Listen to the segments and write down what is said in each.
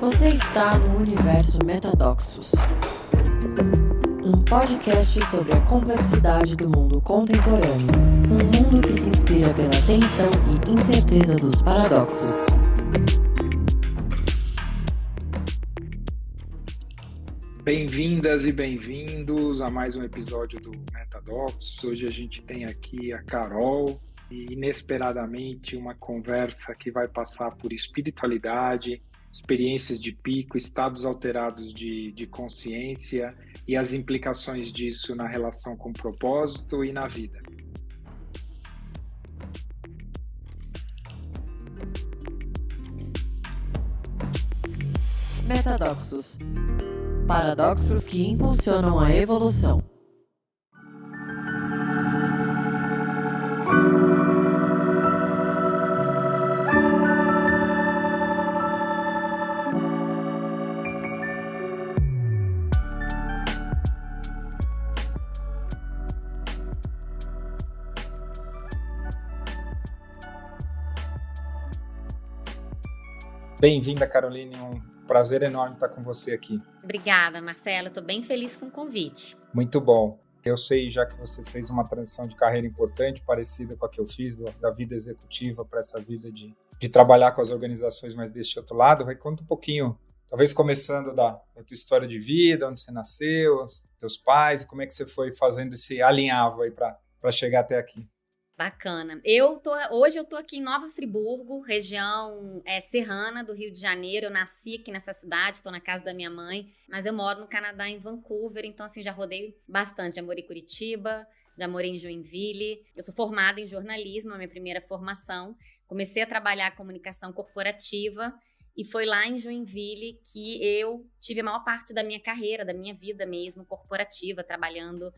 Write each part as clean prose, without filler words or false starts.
Você está no universo Metadoxos, um podcast sobre a complexidade do mundo contemporâneo, um mundo que se inspira pela tensão e incerteza dos paradoxos. Bem-vindas e bem-vindos a mais um episódio do Metadoxos. Hoje a gente tem aqui a Carol e, inesperadamente, uma conversa que vai passar por espiritualidade, experiências de pico, estados alterados de consciência e as implicações disso na relação com o propósito e na vida. Metadoxos. Paradoxos que impulsionam a evolução. Bem-vinda, Caroline. Um prazer enorme estar com você aqui. Obrigada, Marcelo. Estou bem feliz com o convite. Muito bom. Eu sei já que você fez uma transição de carreira importante, parecida com a que eu fiz, da vida executiva para essa vida de trabalhar com as organizações, mas deste outro lado. Vai, conta um pouquinho, talvez começando da tua história de vida, onde você nasceu, os teus pais, como é que você foi fazendo esse alinhavo aí para chegar até aqui. Bacana. Hoje eu estou aqui em Nova Friburgo, região serrana do Rio de Janeiro. Eu nasci aqui nessa cidade, estou na casa da minha mãe, mas eu moro no Canadá, em Vancouver, então assim, já rodei bastante. Já morei em Curitiba, já morei em Joinville. Eu sou formada em jornalismo, a minha primeira formação. Comecei a trabalhar comunicação corporativa e foi lá em Joinville que eu tive a maior parte da minha carreira, da minha vida mesmo, corporativa, trabalhando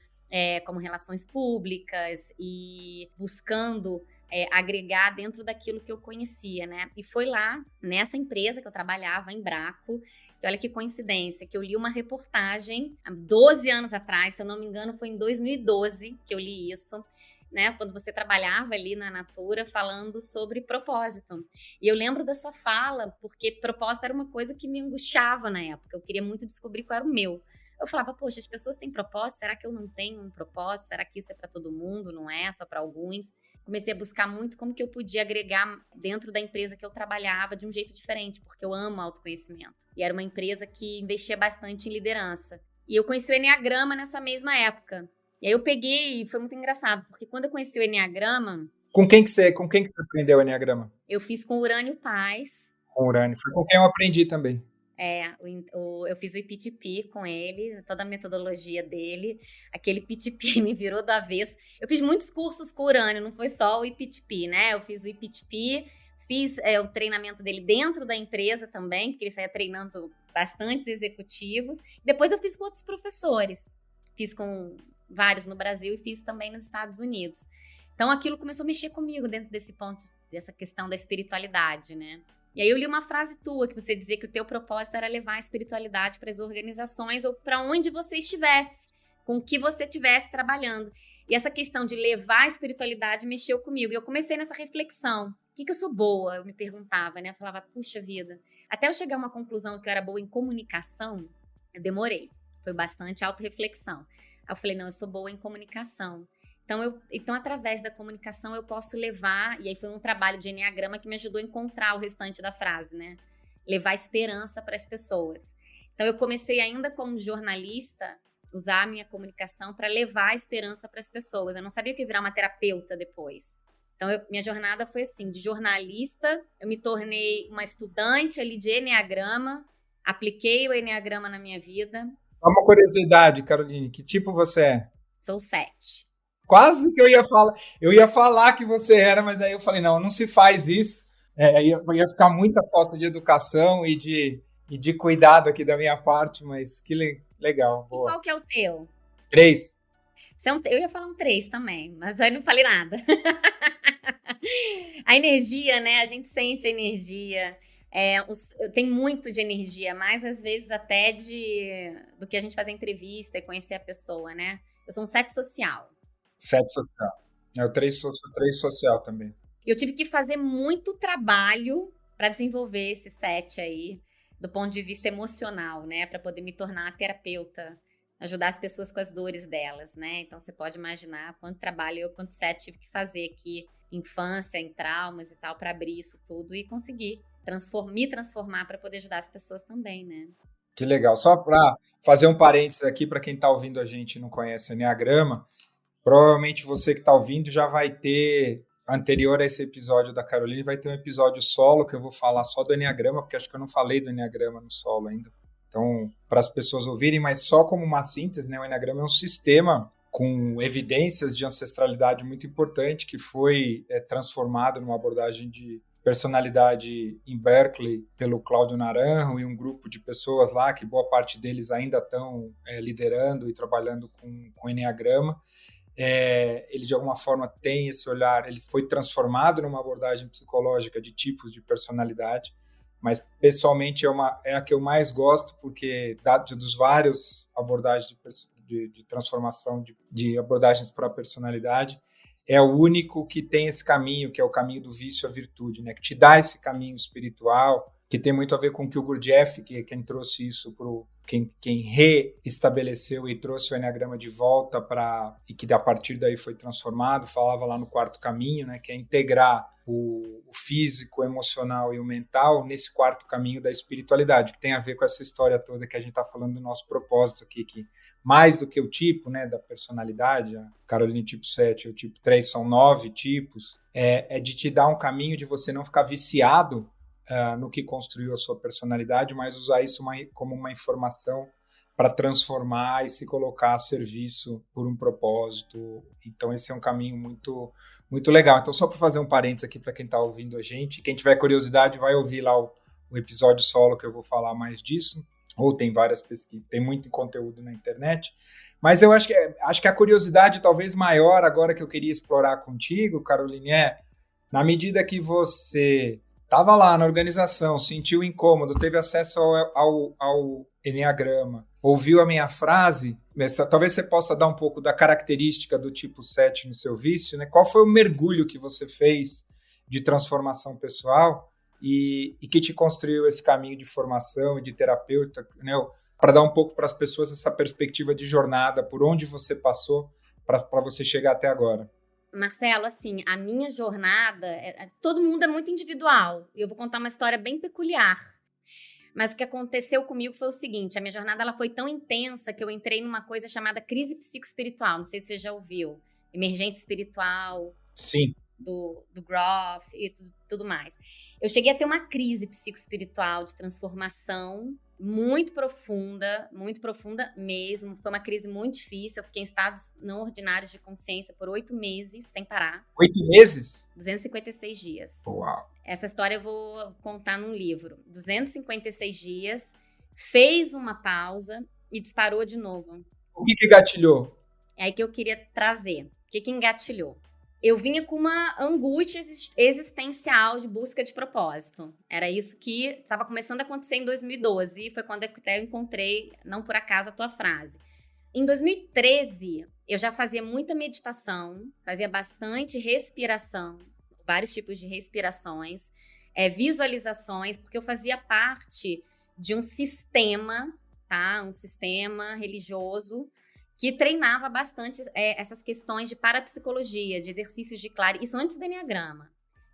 como relações públicas e buscando agregar dentro daquilo que eu conhecia, né? E foi lá, nessa empresa que eu trabalhava, em Braco, que olha que coincidência, que eu li uma reportagem há 12 anos atrás, se eu não me engano foi em 2012 que eu li isso, né? Quando você trabalhava ali na Natura falando sobre propósito. E eu lembro da sua fala, porque propósito era uma coisa que me angustiava na época, eu queria muito descobrir qual era o meu. Eu falava, poxa, as pessoas têm propósito, será que eu não tenho um propósito? Será que isso é para todo mundo, não é só para alguns? Comecei a buscar muito como que eu podia agregar dentro da empresa que eu trabalhava de um jeito diferente, porque eu amo autoconhecimento. E era uma empresa que investia bastante em liderança. E eu conheci o Enneagrama nessa mesma época. E aí eu peguei, e foi muito engraçado, porque quando eu conheci o Enneagrama... Com quem que você aprendeu o Enneagrama? Eu fiz com o Urânio Paz. Com o Urânio. Foi com quem eu aprendi também. Eu fiz o IPTP com ele, toda a metodologia dele. Aquele IPTP me virou do avesso. Eu fiz muitos cursos com o Urânio, não foi só o IPTP, né? Eu fiz o IPTP, fiz o treinamento dele dentro da empresa também, porque ele saía treinando bastantes executivos. Depois eu fiz com outros professores. Fiz com vários no Brasil e fiz também nos Estados Unidos. Então aquilo começou a mexer comigo dentro desse ponto, dessa questão da espiritualidade, né? E aí eu li uma frase tua, que você dizia que o teu propósito era levar a espiritualidade para as organizações ou para onde você estivesse, com o que você estivesse trabalhando. E essa questão de levar a espiritualidade mexeu comigo. E eu comecei nessa reflexão. O que eu sou boa? Eu me perguntava, né? Eu falava, puxa vida. Até eu chegar a uma conclusão que eu era boa em comunicação, eu demorei. Foi bastante autorreflexão. Aí eu falei, não, eu sou boa em comunicação. Então, através da comunicação, eu posso levar... E aí foi um trabalho de Enneagrama que me ajudou a encontrar o restante da frase, né? Levar esperança para as pessoas. Então, eu comecei ainda como jornalista, usar a minha comunicação para levar a esperança para as pessoas. Eu não sabia que ia virar uma terapeuta depois. Então, minha jornada foi assim, de jornalista, eu me tornei uma estudante ali de Enneagrama, apliquei o Enneagrama na minha vida. Uma curiosidade, Caroline, que tipo você é? Sou 7. Quase que eu ia falar que você era, mas aí eu falei, não se faz isso. Ia ficar muita falta de educação e de cuidado aqui da minha parte, mas que legal. Boa. E qual que é o teu? 3. Eu ia falar um 3 também, mas aí não falei nada. A energia, né? A gente sente a energia. Tem muito de energia, mais às vezes até do que a gente fazer entrevista e conhecer a pessoa, né? Eu sou um 7 social. 7 social. O 3 social também. Eu tive que fazer muito trabalho para desenvolver esse 7 aí. do ponto de vista emocional, né? Para poder me tornar terapeuta, ajudar as pessoas com as dores delas, né? Então você pode imaginar quanto trabalho eu, quanto set tive que fazer aqui, infância, em traumas e tal, para abrir isso tudo e conseguir me transformar para poder ajudar as pessoas também, né? Que legal. Só para fazer um parênteses aqui, para quem está ouvindo a gente e não conhece Enneagrama, provavelmente você que está ouvindo já vai ter, anterior a esse episódio da Caroline, vai ter um episódio solo que eu vou falar só do Enneagrama, porque acho que eu não falei do Enneagrama no solo ainda. Então, para as pessoas ouvirem, mas só como uma síntese, né, o Enneagrama é um sistema com evidências de ancestralidade muito importante que foi transformado numa abordagem de personalidade em Berkeley pelo Cláudio Naranjo e um grupo de pessoas lá, que boa parte deles ainda estão liderando e trabalhando com Enneagrama. Ele de alguma forma tem esse olhar, ele foi transformado numa abordagem psicológica de tipos de personalidade, mas pessoalmente é a que eu mais gosto, porque dos vários abordagens de transformação, de abordagens para a personalidade, é o único que tem esse caminho, que é o caminho do vício à virtude, né? Que te dá esse caminho espiritual, que tem muito a ver com o que o Gurdjieff, quem trouxe isso quem reestabeleceu e trouxe o Enneagrama de volta e que a partir daí foi transformado, falava lá no quarto caminho, né? Que é integrar o físico, o emocional e o mental nesse quarto caminho da espiritualidade, que tem a ver com essa história toda que a gente está falando do nosso propósito aqui, que mais do que o tipo, né, da personalidade, a Caroline tipo 7 e o tipo 3 são 9 tipos, é de te dar um caminho de você não ficar viciado no que construiu a sua personalidade, mas usar isso como uma informação para transformar e se colocar a serviço por um propósito. Então esse é um caminho muito, muito legal. Então só para fazer um parênteses aqui para quem está ouvindo a gente, quem tiver curiosidade vai ouvir lá o episódio solo que eu vou falar mais disso, ou tem várias pesquisas, tem muito conteúdo na internet, mas eu acho que a curiosidade talvez maior agora que eu queria explorar contigo, Caroline, na medida que você estava lá na organização, sentiu incômodo, teve acesso ao Enneagrama, ouviu a minha frase, talvez você possa dar um pouco da característica do tipo 7 no seu vício, né? Qual foi o mergulho que você fez de transformação pessoal e que te construiu esse caminho de formação e de terapeuta, né? Para dar um pouco para as pessoas essa perspectiva de jornada, por onde você passou para você chegar até agora. Marcelo, assim, a minha jornada, todo mundo é muito individual. Eu vou contar uma história bem peculiar. Mas o que aconteceu comigo foi o seguinte, a minha jornada ela foi tão intensa que eu entrei numa coisa chamada crise psicoespiritual. Não sei se você já ouviu. Emergência espiritual. Sim. Do Groff e tudo mais. Eu cheguei a ter uma crise psicoespiritual de transformação muito profunda mesmo. Foi uma crise muito difícil. Eu fiquei em estados não ordinários de consciência por 8 meses, sem parar. 8 meses? 256 dias. Uau! Essa história eu vou contar num livro. 256 dias, fez uma pausa e disparou de novo. O que gatilhou? É aí que eu queria trazer. O que engatilhou? Eu vinha com uma angústia existencial de busca de propósito. Era isso que estava começando a acontecer em 2012. Foi quando eu encontrei, não por acaso, a tua frase. Em 2013, eu já fazia muita meditação, fazia bastante respiração, vários tipos de respirações, visualizações, porque eu fazia parte de um sistema, tá? Um sistema religioso que treinava bastante essas questões de parapsicologia, de exercícios de isso antes do Enneagrama.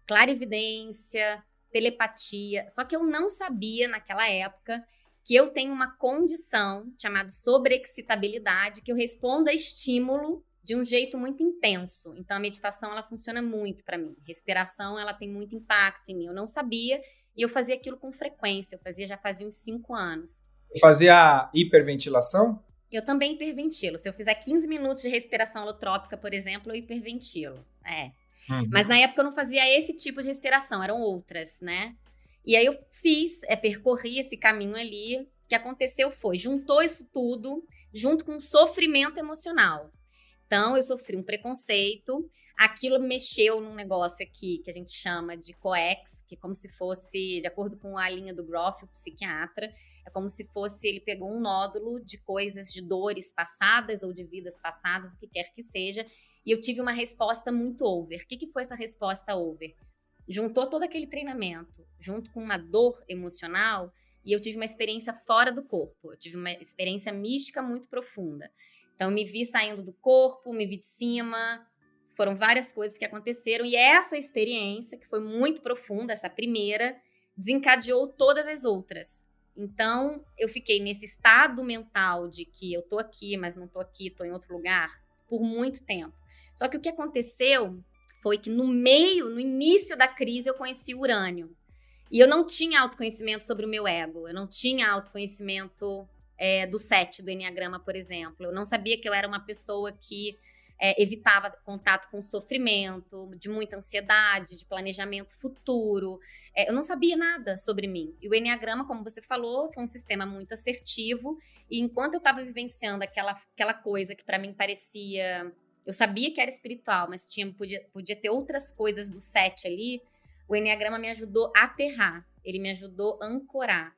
Clarividência, telepatia. Só que eu não sabia, naquela época, que eu tenho uma condição chamada sobreexcitabilidade, que eu respondo a estímulo de um jeito muito intenso. Então, a meditação, ela funciona muito para mim. Respiração, ela tem muito impacto em mim. Eu não sabia e eu fazia aquilo com frequência. Já fazia uns 5 anos. Você fazia hiperventilação? Eu também hiperventilo. Se eu fizer 15 minutos de respiração holotrópica, por exemplo, eu hiperventilo. Mas na época eu não fazia esse tipo de respiração, eram outras, né? E aí eu percorri esse caminho ali. O que aconteceu foi, juntou isso tudo junto com um sofrimento emocional. Então, eu sofri um preconceito, aquilo mexeu num negócio aqui que a gente chama de coex, que é como se fosse, de acordo com a linha do Groff, o psiquiatra, é como se fosse, ele pegou um nódulo de coisas, de dores passadas ou de vidas passadas, o que quer que seja, e eu tive uma resposta muito over. O que foi essa resposta over? Juntou todo aquele treinamento, junto com uma dor emocional, e eu tive uma experiência fora do corpo. Eu tive uma experiência mística muito profunda. Então, me vi saindo do corpo, me vi de cima. Foram várias coisas que aconteceram. E essa experiência, que foi muito profunda, essa primeira, desencadeou todas as outras. Então, eu fiquei nesse estado mental de que eu tô aqui, mas não tô aqui, tô em outro lugar, por muito tempo. Só que o que aconteceu foi que no início da crise, eu conheci o urânio. E eu não tinha autoconhecimento sobre o meu ego. Eu não tinha autoconhecimento do 7 do Enneagrama, por exemplo. Eu não sabia que eu era uma pessoa que evitava contato com sofrimento, de muita ansiedade, de planejamento futuro. Eu não sabia nada sobre mim. E o Enneagrama, como você falou, foi um sistema muito assertivo. E enquanto eu estava vivenciando aquela coisa que para mim parecia... Eu sabia que era espiritual, mas podia ter outras coisas do 7 ali. O Enneagrama me ajudou a aterrar. Ele me ajudou a ancorar.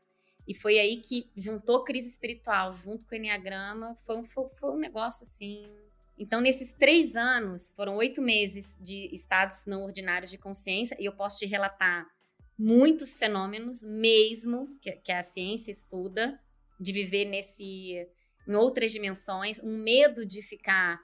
E foi aí que juntou crise espiritual junto com o Enneagrama. Foi um negócio assim... Então, nesses 3 anos, foram 8 meses de estados não ordinários de consciência, e eu posso te relatar muitos fenômenos mesmo, que a ciência estuda, de viver em outras dimensões, um medo de ficar...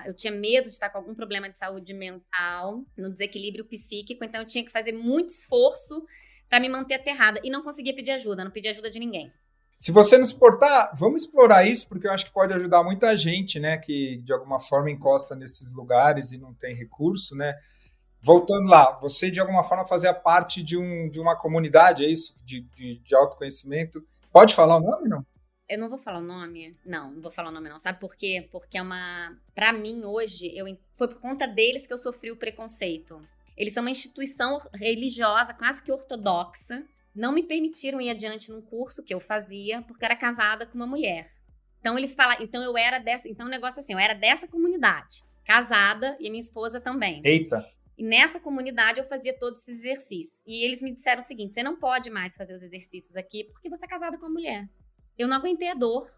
eu tinha medo de estar com algum problema de saúde mental, no desequilíbrio psíquico, então eu tinha que fazer muito esforço para me manter aterrada, e não conseguia pedir ajuda, não pedia ajuda de ninguém. Se você não suportar, vamos explorar isso, porque eu acho que pode ajudar muita gente, né, que de alguma forma encosta nesses lugares e não tem recurso, né? Voltando lá, você de alguma forma fazia parte de uma comunidade, é isso? De autoconhecimento. Pode falar o nome, não? Eu não vou falar o nome. Não vou falar o nome, não. Sabe por quê? Porque pra mim, hoje, foi por conta deles que eu sofri o preconceito. Eles são uma instituição religiosa, quase que ortodoxa. Não me permitiram ir adiante num curso que eu fazia, porque eu era casada com uma mulher. Então, eles falaram... Então, eu era dessa... Então, o negócio assim, eu era dessa comunidade. Casada, e minha esposa também. Eita! E nessa comunidade, eu fazia todos esses exercícios. E eles me disseram o seguinte, você não pode mais fazer os exercícios aqui, porque você é casada com uma mulher. Eu não aguentei a dor.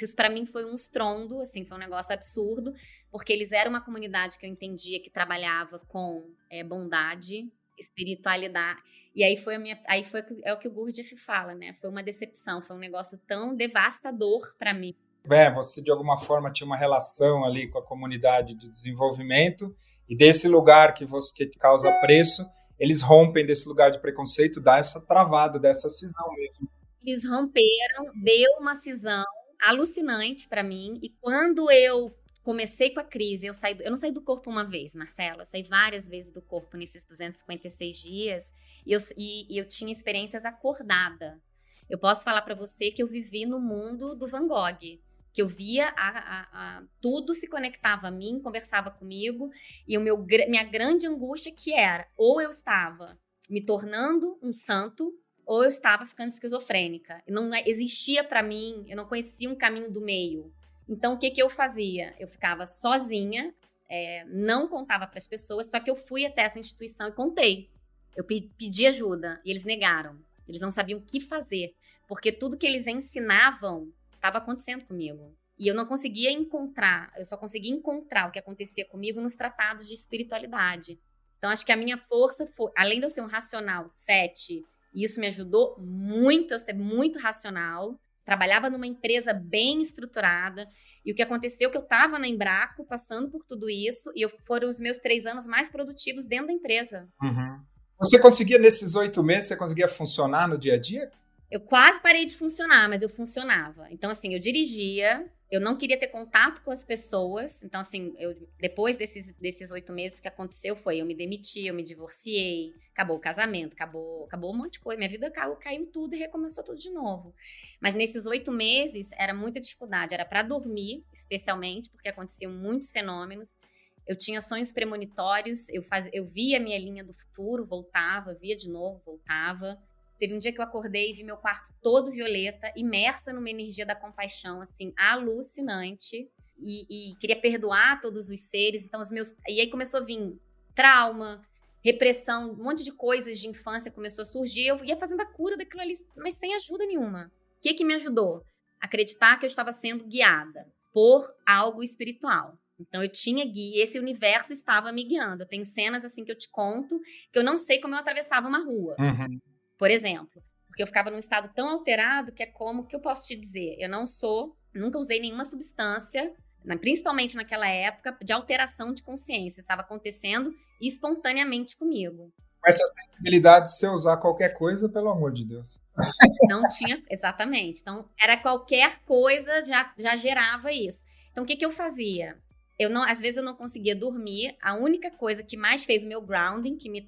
Isso para mim foi um estrondo, assim, foi um negócio absurdo, porque eles eram uma comunidade que eu entendia que trabalhava com bondade, espiritualidade. E aí é o que o Gurdjieff fala, né? Foi uma decepção, foi um negócio tão devastador para mim. Você de alguma forma tinha uma relação ali com a comunidade de desenvolvimento, e desse lugar que causa preço, eles rompem desse lugar de preconceito, dá essa travada, dessa cisão mesmo. Eles romperam, deu uma cisão alucinante para mim, e quando eu comecei com a crise, eu não saí do corpo uma vez, Marcelo, eu saí várias vezes do corpo nesses 256 dias, e eu tinha experiências acordada. Eu posso falar para você que eu vivi no mundo do Van Gogh, que eu via tudo se conectava a mim, conversava comigo, e minha grande angústia que era, ou eu estava me tornando um santo, ou eu estava ficando esquizofrênica. Não existia para mim, eu não conhecia um caminho do meio. Então, o que eu fazia? Eu ficava sozinha, não contava para as pessoas, só que eu fui até essa instituição e contei. Eu pedi ajuda e eles negaram. Eles não sabiam o que fazer, porque tudo que eles ensinavam estava acontecendo comigo. E eu não conseguia encontrar, eu só conseguia encontrar o que acontecia comigo nos tratados de espiritualidade. Então, acho que a minha força foi, além de eu ser um racional 7, e isso me ajudou muito, eu ser muito racional, trabalhava numa empresa bem estruturada, e o que aconteceu é que eu estava na Embraco, passando por tudo isso, e foram os meus 3 anos mais produtivos dentro da empresa. Uhum. Você conseguia, nesses 8 meses, você conseguia funcionar no dia a dia? Eu quase parei de funcionar, mas eu funcionava. Então, assim, eu dirigia, eu não queria ter contato com as pessoas. Então, assim, depois desses 8 meses que aconteceu eu me demiti, eu me divorciei, acabou o casamento, acabou um monte de coisa. Minha vida caiu tudo e recomeçou tudo de novo. Mas nesses 8 meses, era muita dificuldade. Era para dormir, especialmente, porque aconteciam muitos fenômenos. Eu tinha sonhos premonitórios, eu via a minha linha do futuro, voltava, via de novo, voltava. Teve um dia que eu acordei e vi meu quarto todo violeta, imersa numa energia da compaixão, assim, alucinante. E queria perdoar todos os seres. Então, e aí começou a vir trauma, repressão, um monte de coisas de infância começou a surgir. Eu ia fazendo a cura daquilo ali, mas sem ajuda nenhuma. O que me ajudou? Acreditar que eu estava sendo guiada por algo espiritual. Então, eu tinha guia, esse universo estava me guiando. Eu tenho cenas, assim, que eu te conto, que eu não sei como eu atravessava uma rua. Uhum. Por exemplo, Porque eu ficava num estado tão alterado que é como que eu posso te dizer? Eu nunca usei nenhuma substância, principalmente naquela época, de alteração de consciência. Estava acontecendo espontaneamente comigo. Com essa sensibilidade, se você usar qualquer coisa, pelo amor de Deus. Não tinha, exatamente. Então, era qualquer coisa, já gerava isso. Então, o que eu fazia? Às vezes eu não conseguia dormir. A única coisa que mais fez o meu grounding, que me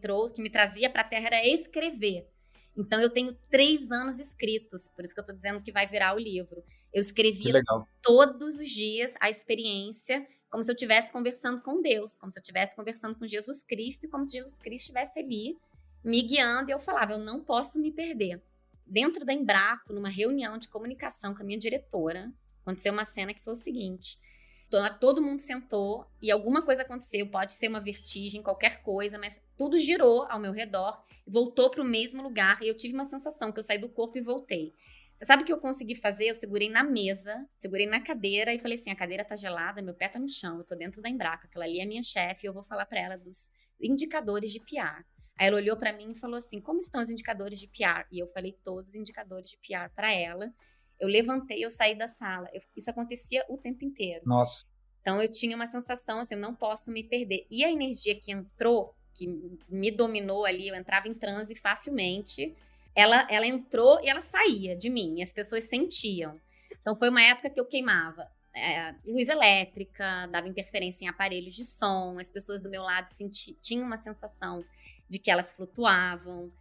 trazia para a Terra, era escrever. Então, eu tenho 3 anos escritos, por isso que eu estou dizendo que vai virar o livro. Eu escrevia todos os dias a experiência, como se eu estivesse conversando com Deus, como se eu estivesse conversando com Jesus Cristo, e como se Jesus Cristo estivesse ali me guiando, e eu falava, eu não posso me perder. Dentro da Embraco, numa reunião de comunicação com a minha diretora, aconteceu uma cena que foi o seguinte: todo mundo sentou e alguma coisa aconteceu, pode ser uma vertigem, qualquer coisa, mas tudo girou ao meu redor e voltou para o mesmo lugar, e eu tive uma sensação que eu saí do corpo e voltei. Você sabe o que eu consegui fazer? Eu segurei na mesa, segurei na cadeira e falei assim, a cadeira tá gelada, meu pé tá no chão, eu tô dentro da Embraco, aquela ali é minha chefe, eu vou falar para ela dos indicadores de PR. Aí ela olhou para mim e falou assim, como estão os indicadores de PR? E eu falei todos os indicadores de PR para ela. Eu levantei, eu saí da sala. Isso acontecia o tempo inteiro. Nossa. Então eu tinha uma sensação assim, eu não posso me perder. E a energia que entrou, que me dominou ali, eu entrava em transe facilmente, ela entrou e ela saía de mim, e as pessoas sentiam. Então foi uma época que eu queimava luz elétrica, dava interferência em aparelhos de som, as pessoas do meu lado tinham uma sensação de que elas flutuavam.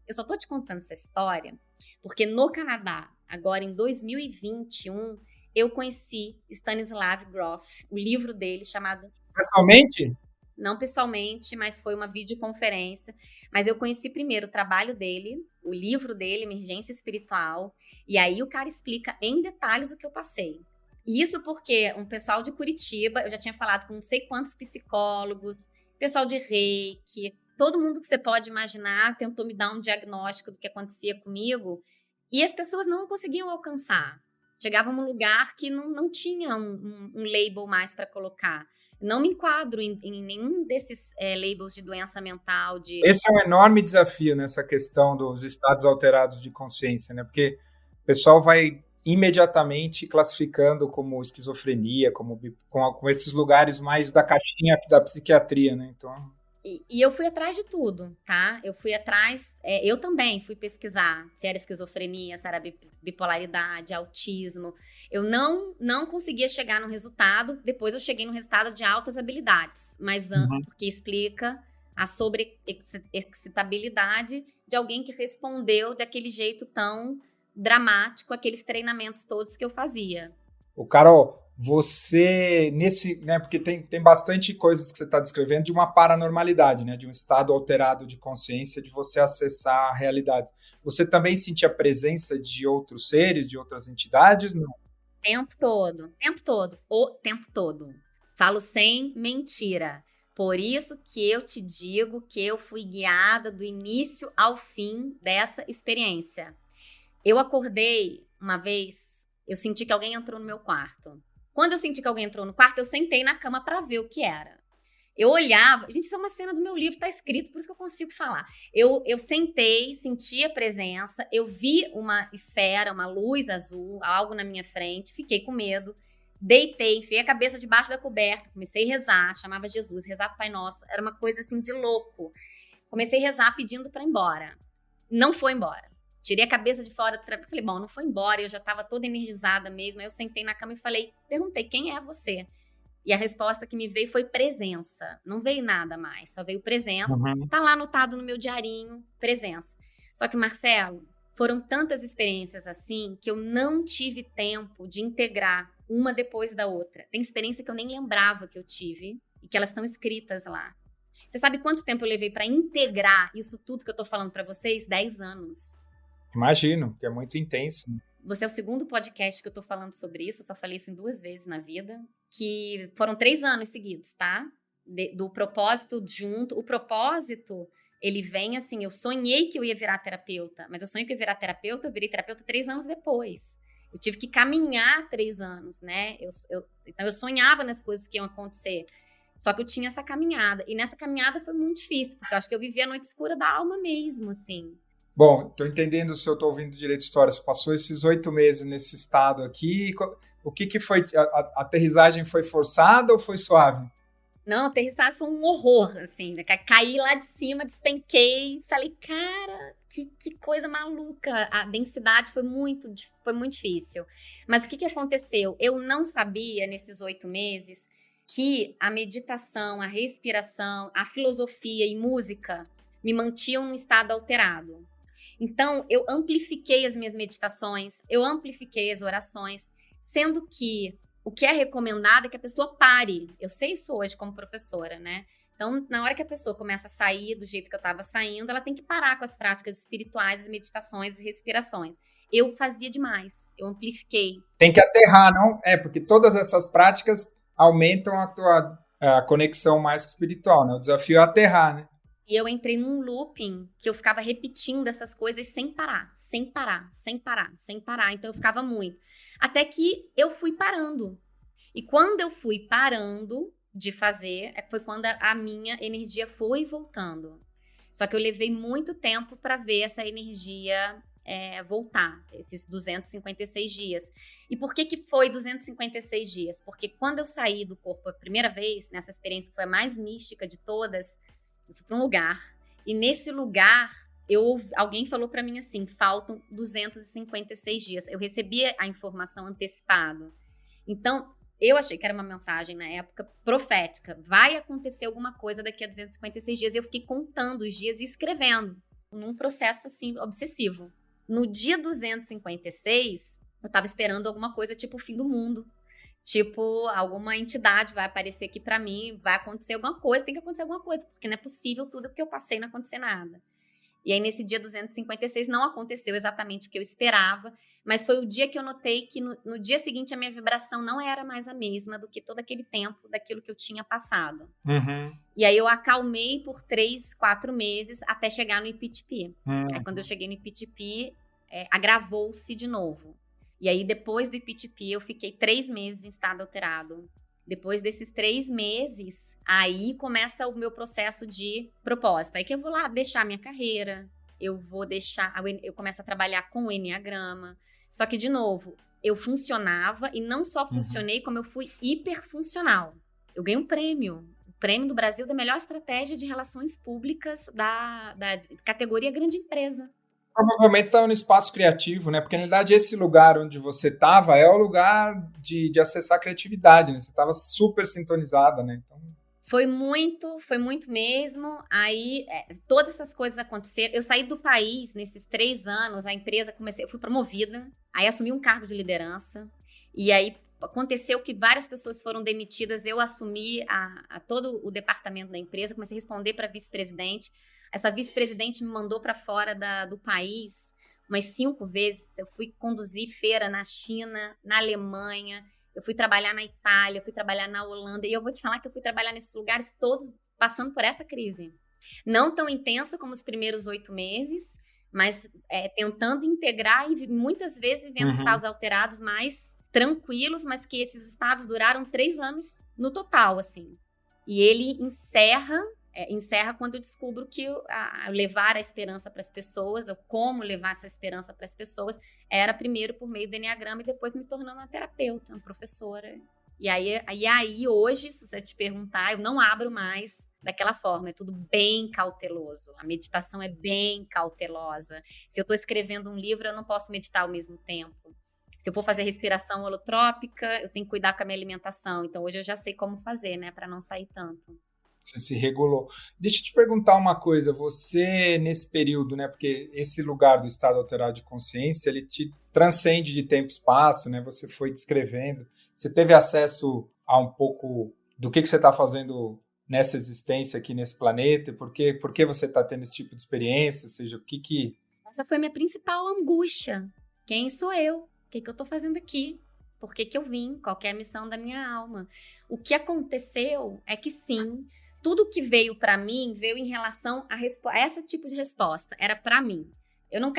Eu só tô te contando essa história porque no Canadá, agora em 2021, eu conheci Stanislav Grof, o livro dele chamado... Pessoalmente? Não pessoalmente, mas foi uma videoconferência. Mas eu conheci primeiro o trabalho dele, o livro dele, Emergência Espiritual, e aí o cara explica em detalhes o que eu passei. E isso porque um pessoal de Curitiba, eu já tinha falado com não sei quantos psicólogos, pessoal de Reiki, todo mundo que você pode imaginar tentou me dar um diagnóstico do que acontecia comigo, e as pessoas não conseguiam alcançar. Chegava num lugar que não tinha um label mais para colocar. Não me enquadro em nenhum desses labels de doença mental. Esse é um enorme desafio nessa questão dos estados alterados de consciência, né? Porque o pessoal vai imediatamente classificando como esquizofrenia, com esses lugares mais da caixinha da psiquiatria, né? Então... E eu fui atrás de tudo, tá? Eu fui atrás... eu também fui pesquisar se era esquizofrenia, se era bipolaridade, autismo. Eu não conseguia chegar no resultado. Depois eu cheguei no resultado de altas habilidades. Mas porque explica a sobre-excitabilidade de alguém que respondeu daquele jeito tão dramático aqueles treinamentos todos que eu fazia. Carol, você né, porque tem bastante coisas que você está descrevendo de uma paranormalidade, né, de um estado alterado de consciência, de você acessar a realidade. Você também sentia a presença de outros seres, de outras entidades? Não. O tempo todo. Falo sem mentira. Por isso que eu te digo que eu fui guiada do início ao fim dessa experiência. Eu acordei uma vez, eu senti que alguém entrou no meu quarto. Quando eu senti que alguém entrou no quarto, eu sentei na cama para ver o que era. Eu olhava... Gente, isso é uma cena do meu livro, tá escrito, por isso que eu consigo falar. Eu sentei, senti a presença, eu vi uma esfera, uma luz azul, algo na minha frente, fiquei com medo, deitei, enfiei a cabeça debaixo da coberta, comecei a rezar, chamava Jesus, rezava o Pai Nosso, era uma coisa assim de louco. Comecei a rezar pedindo para ir embora. Não foi embora. Tirei a cabeça de fora, falei, bom, não foi embora, eu já estava toda energizada mesmo. Aí eu sentei na cama e perguntei, quem é você? E a resposta que me veio foi presença. Não veio nada mais, só veio presença. Tá lá anotado no meu diarinho, presença. Só que, Marcelo, foram tantas experiências assim que eu não tive tempo de integrar uma depois da outra. Tem experiência que eu nem lembrava que eu tive e que elas estão escritas lá. Você sabe quanto tempo eu levei para integrar isso tudo que eu tô falando para vocês? 10 anos. Imagino, que é muito intenso. Você é o segundo podcast que eu tô falando sobre isso, eu só falei isso em 2 vezes na vida, que foram 3 anos seguidos, tá? Do propósito junto. O propósito, ele vem assim, eu sonhei que eu ia virar terapeuta, mas eu sonhei que eu ia virar terapeuta, eu virei terapeuta 3 anos depois. Eu tive que caminhar 3 anos, né? Então eu sonhava nas coisas que iam acontecer, só que eu tinha essa caminhada, e nessa caminhada foi muito difícil, porque eu acho que eu vivia a noite escura da alma mesmo, assim. Bom, estou entendendo se eu estou ouvindo direito a história. Você passou esses 8 meses nesse estado aqui. O que foi? A aterrissagem foi forçada ou foi suave? Não, aterrissagem foi um horror, assim, né? Caí lá de cima, despenquei, falei, cara, que coisa maluca. A densidade foi muito difícil. Mas o que aconteceu? Eu não sabia, nesses 8 meses, que a meditação, a respiração, a filosofia e música me mantinham num estado alterado. Então, eu amplifiquei as minhas meditações, eu amplifiquei as orações, sendo que o que é recomendado é que a pessoa pare. Eu sei isso hoje como professora, né? Então, na hora que a pessoa começa a sair do jeito que eu estava saindo, ela tem que parar com as práticas espirituais, as meditações e respirações. Eu fazia demais, eu amplifiquei. Tem que aterrar, não? Porque todas essas práticas aumentam a conexão mais com o espiritual, né? O desafio é aterrar, né? E eu entrei num looping que eu ficava repetindo essas coisas sem parar. Então eu ficava muito. Até que eu fui parando. E quando eu fui parando de fazer, foi quando a minha energia foi voltando. Só que eu levei muito tempo para ver essa energia voltar, esses 256 dias. E por que foi 256 dias? Porque quando eu saí do corpo a primeira vez, nessa experiência que foi a mais mística de todas, eu fui para um lugar, e nesse lugar, alguém falou para mim assim, faltam 256 dias. Eu recebi a informação antecipada. Então, eu achei que era uma mensagem, na época, profética. Vai acontecer alguma coisa daqui a 256 dias. Eu fiquei contando os dias e escrevendo, num processo, assim, obsessivo. No dia 256, eu estava esperando alguma coisa, tipo o fim do mundo. Tipo, alguma entidade vai aparecer aqui pra mim, vai acontecer alguma coisa, tem que acontecer alguma coisa, porque não é possível tudo que eu passei não acontecer nada. E aí, nesse dia 256, não aconteceu exatamente o que eu esperava, mas foi o dia que eu notei que no dia seguinte a minha vibração não era mais a mesma do que todo aquele tempo daquilo que eu tinha passado. Uhum. E aí eu acalmei por 3, 4 meses até chegar no IPTP. Aí quando eu cheguei no IPTP, agravou-se de novo. E aí, depois do IPTP, eu fiquei 3 meses em estado alterado. Depois desses 3 meses, aí começa o meu processo de propósito. Aí que eu vou lá deixar minha carreira, eu começo a trabalhar com o Enneagrama. Só que, de novo, eu funcionava e não só funcionei, como eu fui hiperfuncional. Eu ganhei um prêmio. O prêmio do Brasil da melhor estratégia de relações públicas da categoria grande empresa. Provavelmente estava no espaço criativo, né? Porque, na realidade, esse lugar onde você estava é o lugar de acessar a criatividade, né? Você estava super sintonizada, né? Então... Foi muito mesmo. Aí, todas essas coisas aconteceram. Eu saí do país nesses 3 anos, a empresa eu fui promovida, aí assumi um cargo de liderança, e aí aconteceu que várias pessoas foram demitidas, eu assumi a todo o departamento da empresa, comecei a responder para vice-presidente. Essa vice-presidente me mandou para fora do país umas 5 vezes. Eu fui conduzir feira na China, na Alemanha, eu fui trabalhar na Itália, eu fui trabalhar na Holanda. E eu vou te falar que eu fui trabalhar nesses lugares todos passando por essa crise. Não tão intensa como os primeiros 8 meses, mas tentando integrar e muitas vezes vivendo estados alterados mais tranquilos, mas que esses estados duraram 3 anos no total, assim. E ele encerra quando eu descubro que levar a esperança para as pessoas, ou como levar essa esperança para as pessoas, era primeiro por meio do Enneagrama e depois me tornando uma terapeuta, uma professora. E aí hoje, se você te perguntar, eu não abro mais daquela forma, é tudo bem cauteloso. A meditação é bem cautelosa. Se eu estou escrevendo um livro, eu não posso meditar ao mesmo tempo. Se eu for fazer respiração holotrópica, eu tenho que cuidar com a minha alimentação. Então hoje eu já sei como fazer, né, para não sair tanto. Você se regulou. Deixa eu te perguntar uma coisa, você nesse período, né, porque esse lugar do estado alterado de consciência, ele te transcende de tempo e espaço, né, você foi descrevendo, você teve acesso a um pouco do que você está fazendo nessa existência aqui nesse planeta, por que você está tendo esse tipo de experiência, ou seja, o que... Essa foi a minha principal angústia. Quem sou eu? O que eu estou fazendo aqui? Por que eu vim? Qual que é a missão da minha alma? O que aconteceu é que sim, tudo que veio para mim veio em relação a esse tipo de resposta. Era para mim. Eu não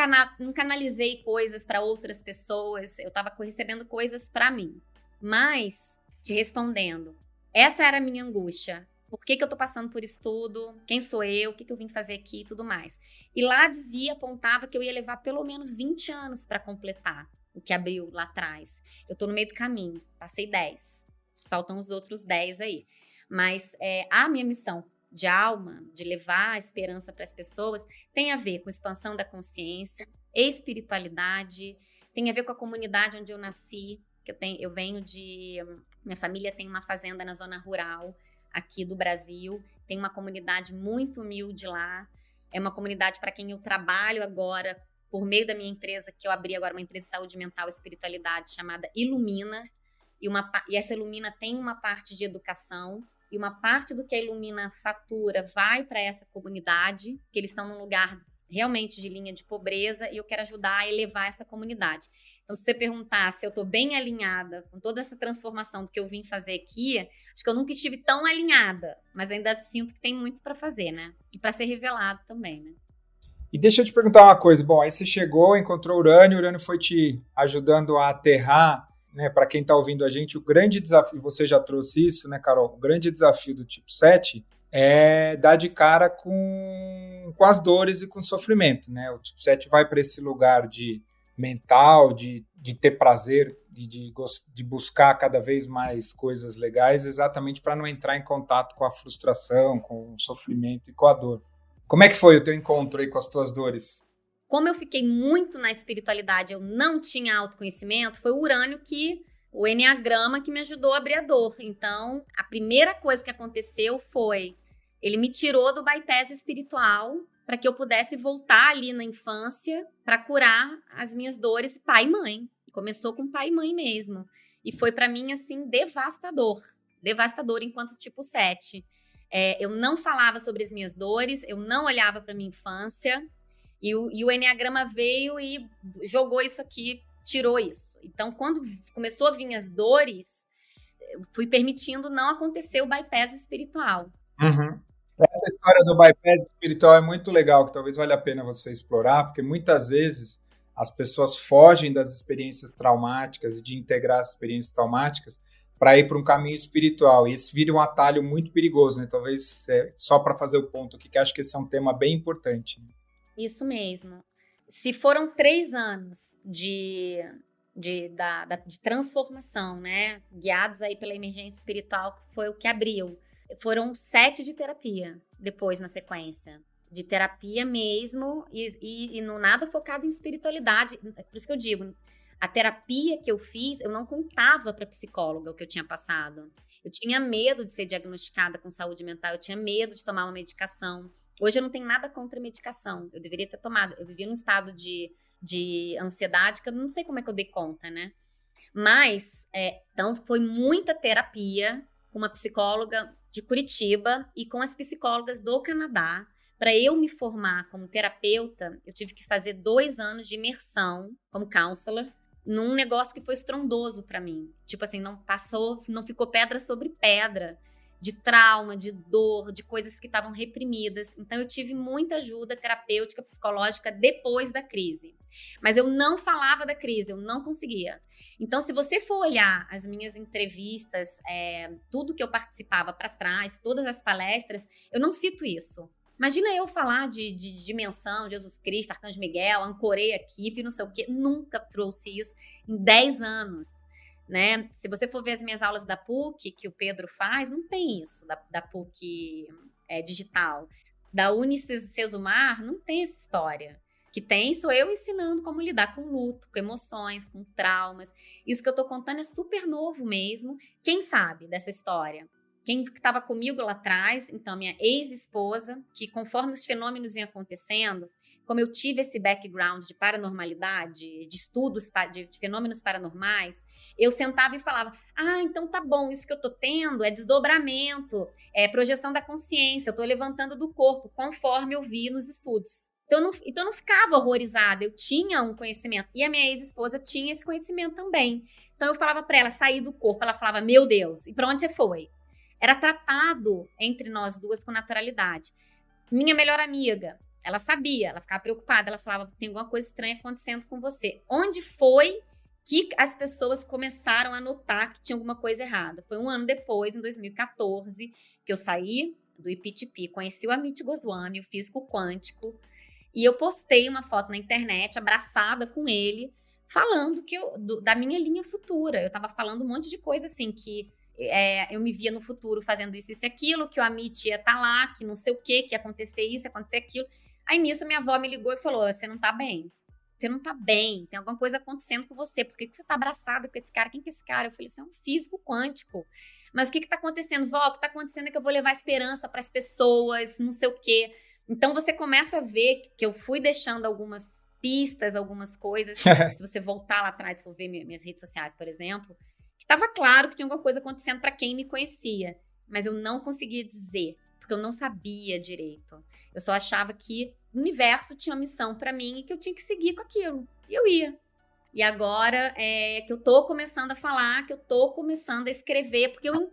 canalizei coisas para outras pessoas. Eu estava recebendo coisas para mim. Mas, te respondendo, essa era a minha angústia. por que eu tô passando por isso tudo, quem sou eu, o que eu vim fazer aqui e tudo mais. E lá apontava que eu ia levar pelo menos 20 anos para completar o que abriu lá atrás. Eu tô no meio do caminho, passei 10. Faltam os outros 10 aí. Mas a minha missão de alma, de levar a esperança para as pessoas, tem a ver com expansão da consciência, espiritualidade, tem a ver com a comunidade onde eu nasci, que eu venho de... Minha família tem uma fazenda na zona rural aqui do Brasil, tem uma comunidade muito humilde lá, é uma comunidade para quem eu trabalho agora, por meio da minha empresa, que eu abri agora, uma empresa de saúde mental e espiritualidade chamada Ilumina, e essa Ilumina tem uma parte de educação, e uma parte do que a Ilumina fatura vai para essa comunidade, que eles estão num lugar realmente de linha de pobreza, e eu quero ajudar a elevar essa comunidade. Então, se você perguntar se eu estou bem alinhada com toda essa transformação do que eu vim fazer aqui, acho que eu nunca estive tão alinhada, mas ainda sinto que tem muito para fazer, né? E para ser revelado também, né? E deixa eu te perguntar uma coisa. Bom, aí você chegou, encontrou o Urânio foi te ajudando a aterrar, né? Para quem está ouvindo a gente, o grande desafio, você já trouxe isso, né, Carol? O grande desafio do tipo 7 é dar de cara com as dores e com o sofrimento, né? O tipo 7 vai para esse lugar de mental, de ter prazer, de buscar cada vez mais coisas legais, exatamente para não entrar em contato com a frustração, com o sofrimento e com a dor. Como é que foi o teu encontro aí com as tuas dores? Como eu fiquei muito na espiritualidade, eu não tinha autoconhecimento, foi o Urânio o Enneagrama que me ajudou a abrir a dor. Então, a primeira coisa que aconteceu foi, ele me tirou do bypass espiritual para que eu pudesse voltar ali na infância para curar as minhas dores pai e mãe. Começou com pai e mãe mesmo. E foi para mim, assim, devastador. Devastador enquanto tipo 7. Eu não falava sobre as minhas dores, eu não olhava para minha infância. E o Enneagrama veio e jogou isso aqui, tirou isso. Então, quando começou a vir as dores, eu fui permitindo não acontecer o bypass espiritual. Uhum. Essa história do bypass espiritual é muito legal, que talvez valha a pena você explorar, porque muitas vezes as pessoas fogem das experiências traumáticas e de integrar as experiências traumáticas para ir para um caminho espiritual. E isso vira um atalho muito perigoso, né? Talvez só para fazer o ponto aqui, que acho que esse é um tema bem importante. Isso mesmo. Se foram 3 anos de transformação, né? Guiados aí pela emergência espiritual, que foi o que abriu. Foram 7 de terapia, depois na sequência. De terapia mesmo, e não nada focado em espiritualidade. Por isso que eu digo, a terapia que eu fiz, eu não contava para psicóloga o que eu tinha passado. Eu tinha medo de ser diagnosticada com saúde mental, eu tinha medo de tomar uma medicação. Hoje eu não tenho nada contra a medicação, eu deveria ter tomado. Eu vivia num estado de ansiedade que eu não sei como é que eu dei conta, né? Mas, então foi muita terapia com uma psicóloga de Curitiba e com as psicólogas do Canadá. Para eu me formar como terapeuta, eu tive que fazer 2 anos de imersão como counselor num negócio que foi estrondoso para mim. Tipo assim, não ficou pedra sobre pedra de trauma, de dor, de coisas que estavam reprimidas. Então eu tive muita ajuda terapêutica, psicológica depois da crise. Mas eu não falava da crise, eu não conseguia. Então, se você for olhar as minhas entrevistas, tudo que eu participava para trás, todas as palestras, eu não cito isso. Imagina eu falar de dimensão, Jesus Cristo, Arcanjo Miguel, ancorei aqui, fiz não sei o quê. Nunca trouxe isso em 10 anos, né? Se você for ver as minhas aulas da PUC, que o Pedro faz, não tem isso, da PUC digital. Da Unicesumar, não tem essa história. Que tem, sou eu ensinando como lidar com luto, com emoções, com traumas. Isso que eu tô contando é super novo mesmo. Quem sabe dessa história? Quem estava comigo lá atrás, então minha ex-esposa, que conforme os fenômenos iam acontecendo, como eu tive esse background de paranormalidade, de estudos de fenômenos paranormais, eu sentava e falava, então tá bom, isso que eu tô tendo é desdobramento, é projeção da consciência, eu tô levantando do corpo, conforme eu vi nos estudos. Então eu não ficava horrorizada, eu tinha um conhecimento, e a minha ex-esposa tinha esse conhecimento também. Então eu falava para ela sair do corpo, ela falava, meu Deus, e para onde você foi? Era tratado entre nós duas com naturalidade. Minha melhor amiga, ela sabia, ela ficava preocupada, ela falava, tem alguma coisa estranha acontecendo com você. Onde foi que as pessoas começaram a notar que tinha alguma coisa errada. Foi um ano depois, em 2014, que eu saí do IPTP, conheci o Amit Goswami, o físico quântico, e eu postei uma foto na internet, abraçada com ele, falando da minha linha futura. Eu estava falando um monte de coisa assim, que eu me via no futuro fazendo isso e aquilo, que o Amit ia estar lá, que não sei o quê, que ia acontecer isso, ia acontecer aquilo. Aí nisso minha avó me ligou e falou, você não tá bem. Você não tá bem, tem alguma coisa acontecendo com você. Por que você tá abraçada com esse cara? Quem que é esse cara? Eu falei, isso é um físico quântico. Mas o que tá acontecendo, vó? O que tá acontecendo é que eu vou levar esperança para as pessoas, não sei o quê. Então você começa a ver que eu fui deixando algumas pistas, algumas coisas. Se você voltar lá atrás, for ver minhas redes sociais, por exemplo, que estava claro que tinha alguma coisa acontecendo para quem me conhecia. Mas eu não conseguia dizer, porque eu não sabia direito. Eu só achava que o universo tinha uma missão para mim e que eu tinha que seguir com aquilo. E eu ia. E agora que eu tô começando a falar, que eu tô começando a escrever, porque eu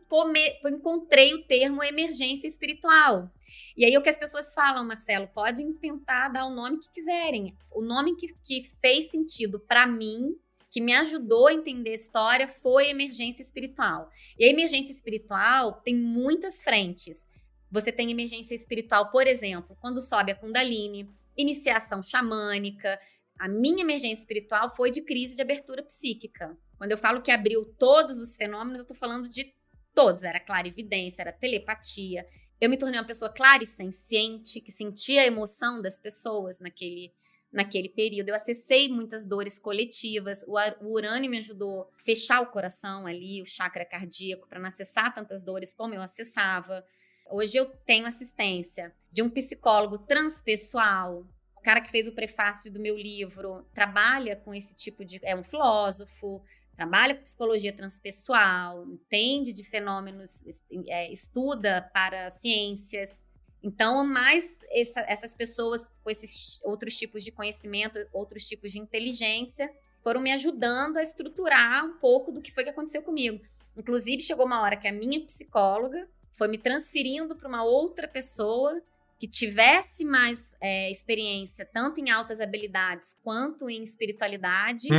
encontrei o termo emergência espiritual. E aí o que as pessoas falam, Marcelo, podem tentar dar o nome que quiserem. O nome que fez sentido para mim, que me ajudou a entender a história, foi emergência espiritual. E a emergência espiritual tem muitas frentes. Você tem emergência espiritual, por exemplo, quando sobe a Kundalini, iniciação xamânica. A minha emergência espiritual foi de crise de abertura psíquica. Quando eu falo que abriu todos os fenômenos, eu estou falando de todos. Era clarividência, era telepatia. Eu me tornei uma pessoa clarissenciente, que sentia a emoção das pessoas naquele período. Eu acessei muitas dores coletivas. O Urânio me ajudou a fechar o coração ali, o chakra cardíaco, para não acessar tantas dores como eu acessava. Hoje eu tenho assistência de um psicólogo transpessoal. O cara que fez o prefácio do meu livro trabalha com esse tipo de... É um filósofo, trabalha com psicologia transpessoal, entende de fenômenos, estuda para ciências. Então, mais essas pessoas com esses outros tipos de conhecimento, outros tipos de inteligência, foram me ajudando a estruturar um pouco do que foi que aconteceu comigo. Inclusive, chegou uma hora que a minha psicóloga foi me transferindo para uma outra pessoa que tivesse mais experiência, tanto em altas habilidades quanto em espiritualidade,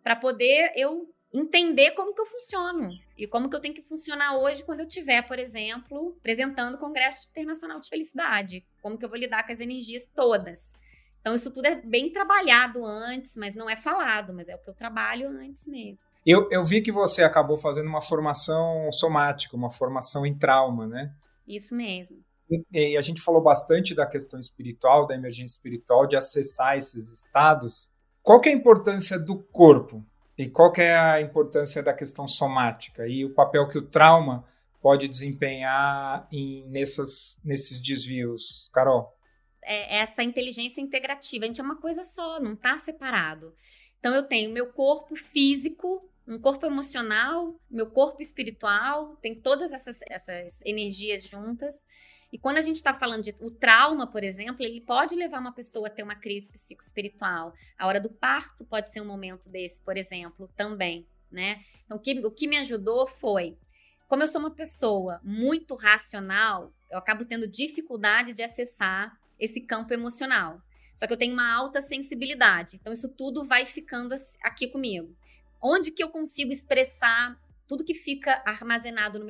para poder eu entender como que eu funciono e como que eu tenho que funcionar hoje quando eu estiver, por exemplo, apresentando o Congresso Internacional de Felicidade. Como que eu vou lidar com as energias todas. Então, isso tudo é bem trabalhado antes, mas não é falado, mas é o que eu trabalho antes mesmo. Eu vi que você acabou fazendo uma formação somática, uma formação em trauma, né? Isso mesmo. E a gente falou bastante da questão espiritual, da emergência espiritual, de acessar esses estados. Qual que é a importância do corpo? E qual que é a importância da questão somática? E o papel que o trauma pode desempenhar nesses desvios, Carol? Essa inteligência integrativa, a gente é uma coisa só, não está separado. Então, eu tenho meu corpo físico, um corpo emocional, meu corpo espiritual, tem todas essas energias juntas. E quando a gente está falando de o trauma, por exemplo, ele pode levar uma pessoa a ter uma crise psicoespiritual. A hora do parto pode ser um momento desse, por exemplo, também, né? Então, o que me ajudou foi, como eu sou uma pessoa muito racional, eu acabo tendo dificuldade de acessar esse campo emocional. Só que eu tenho uma alta sensibilidade. Então, isso tudo vai ficando aqui comigo. Onde que eu consigo expressar tudo que fica armazenado no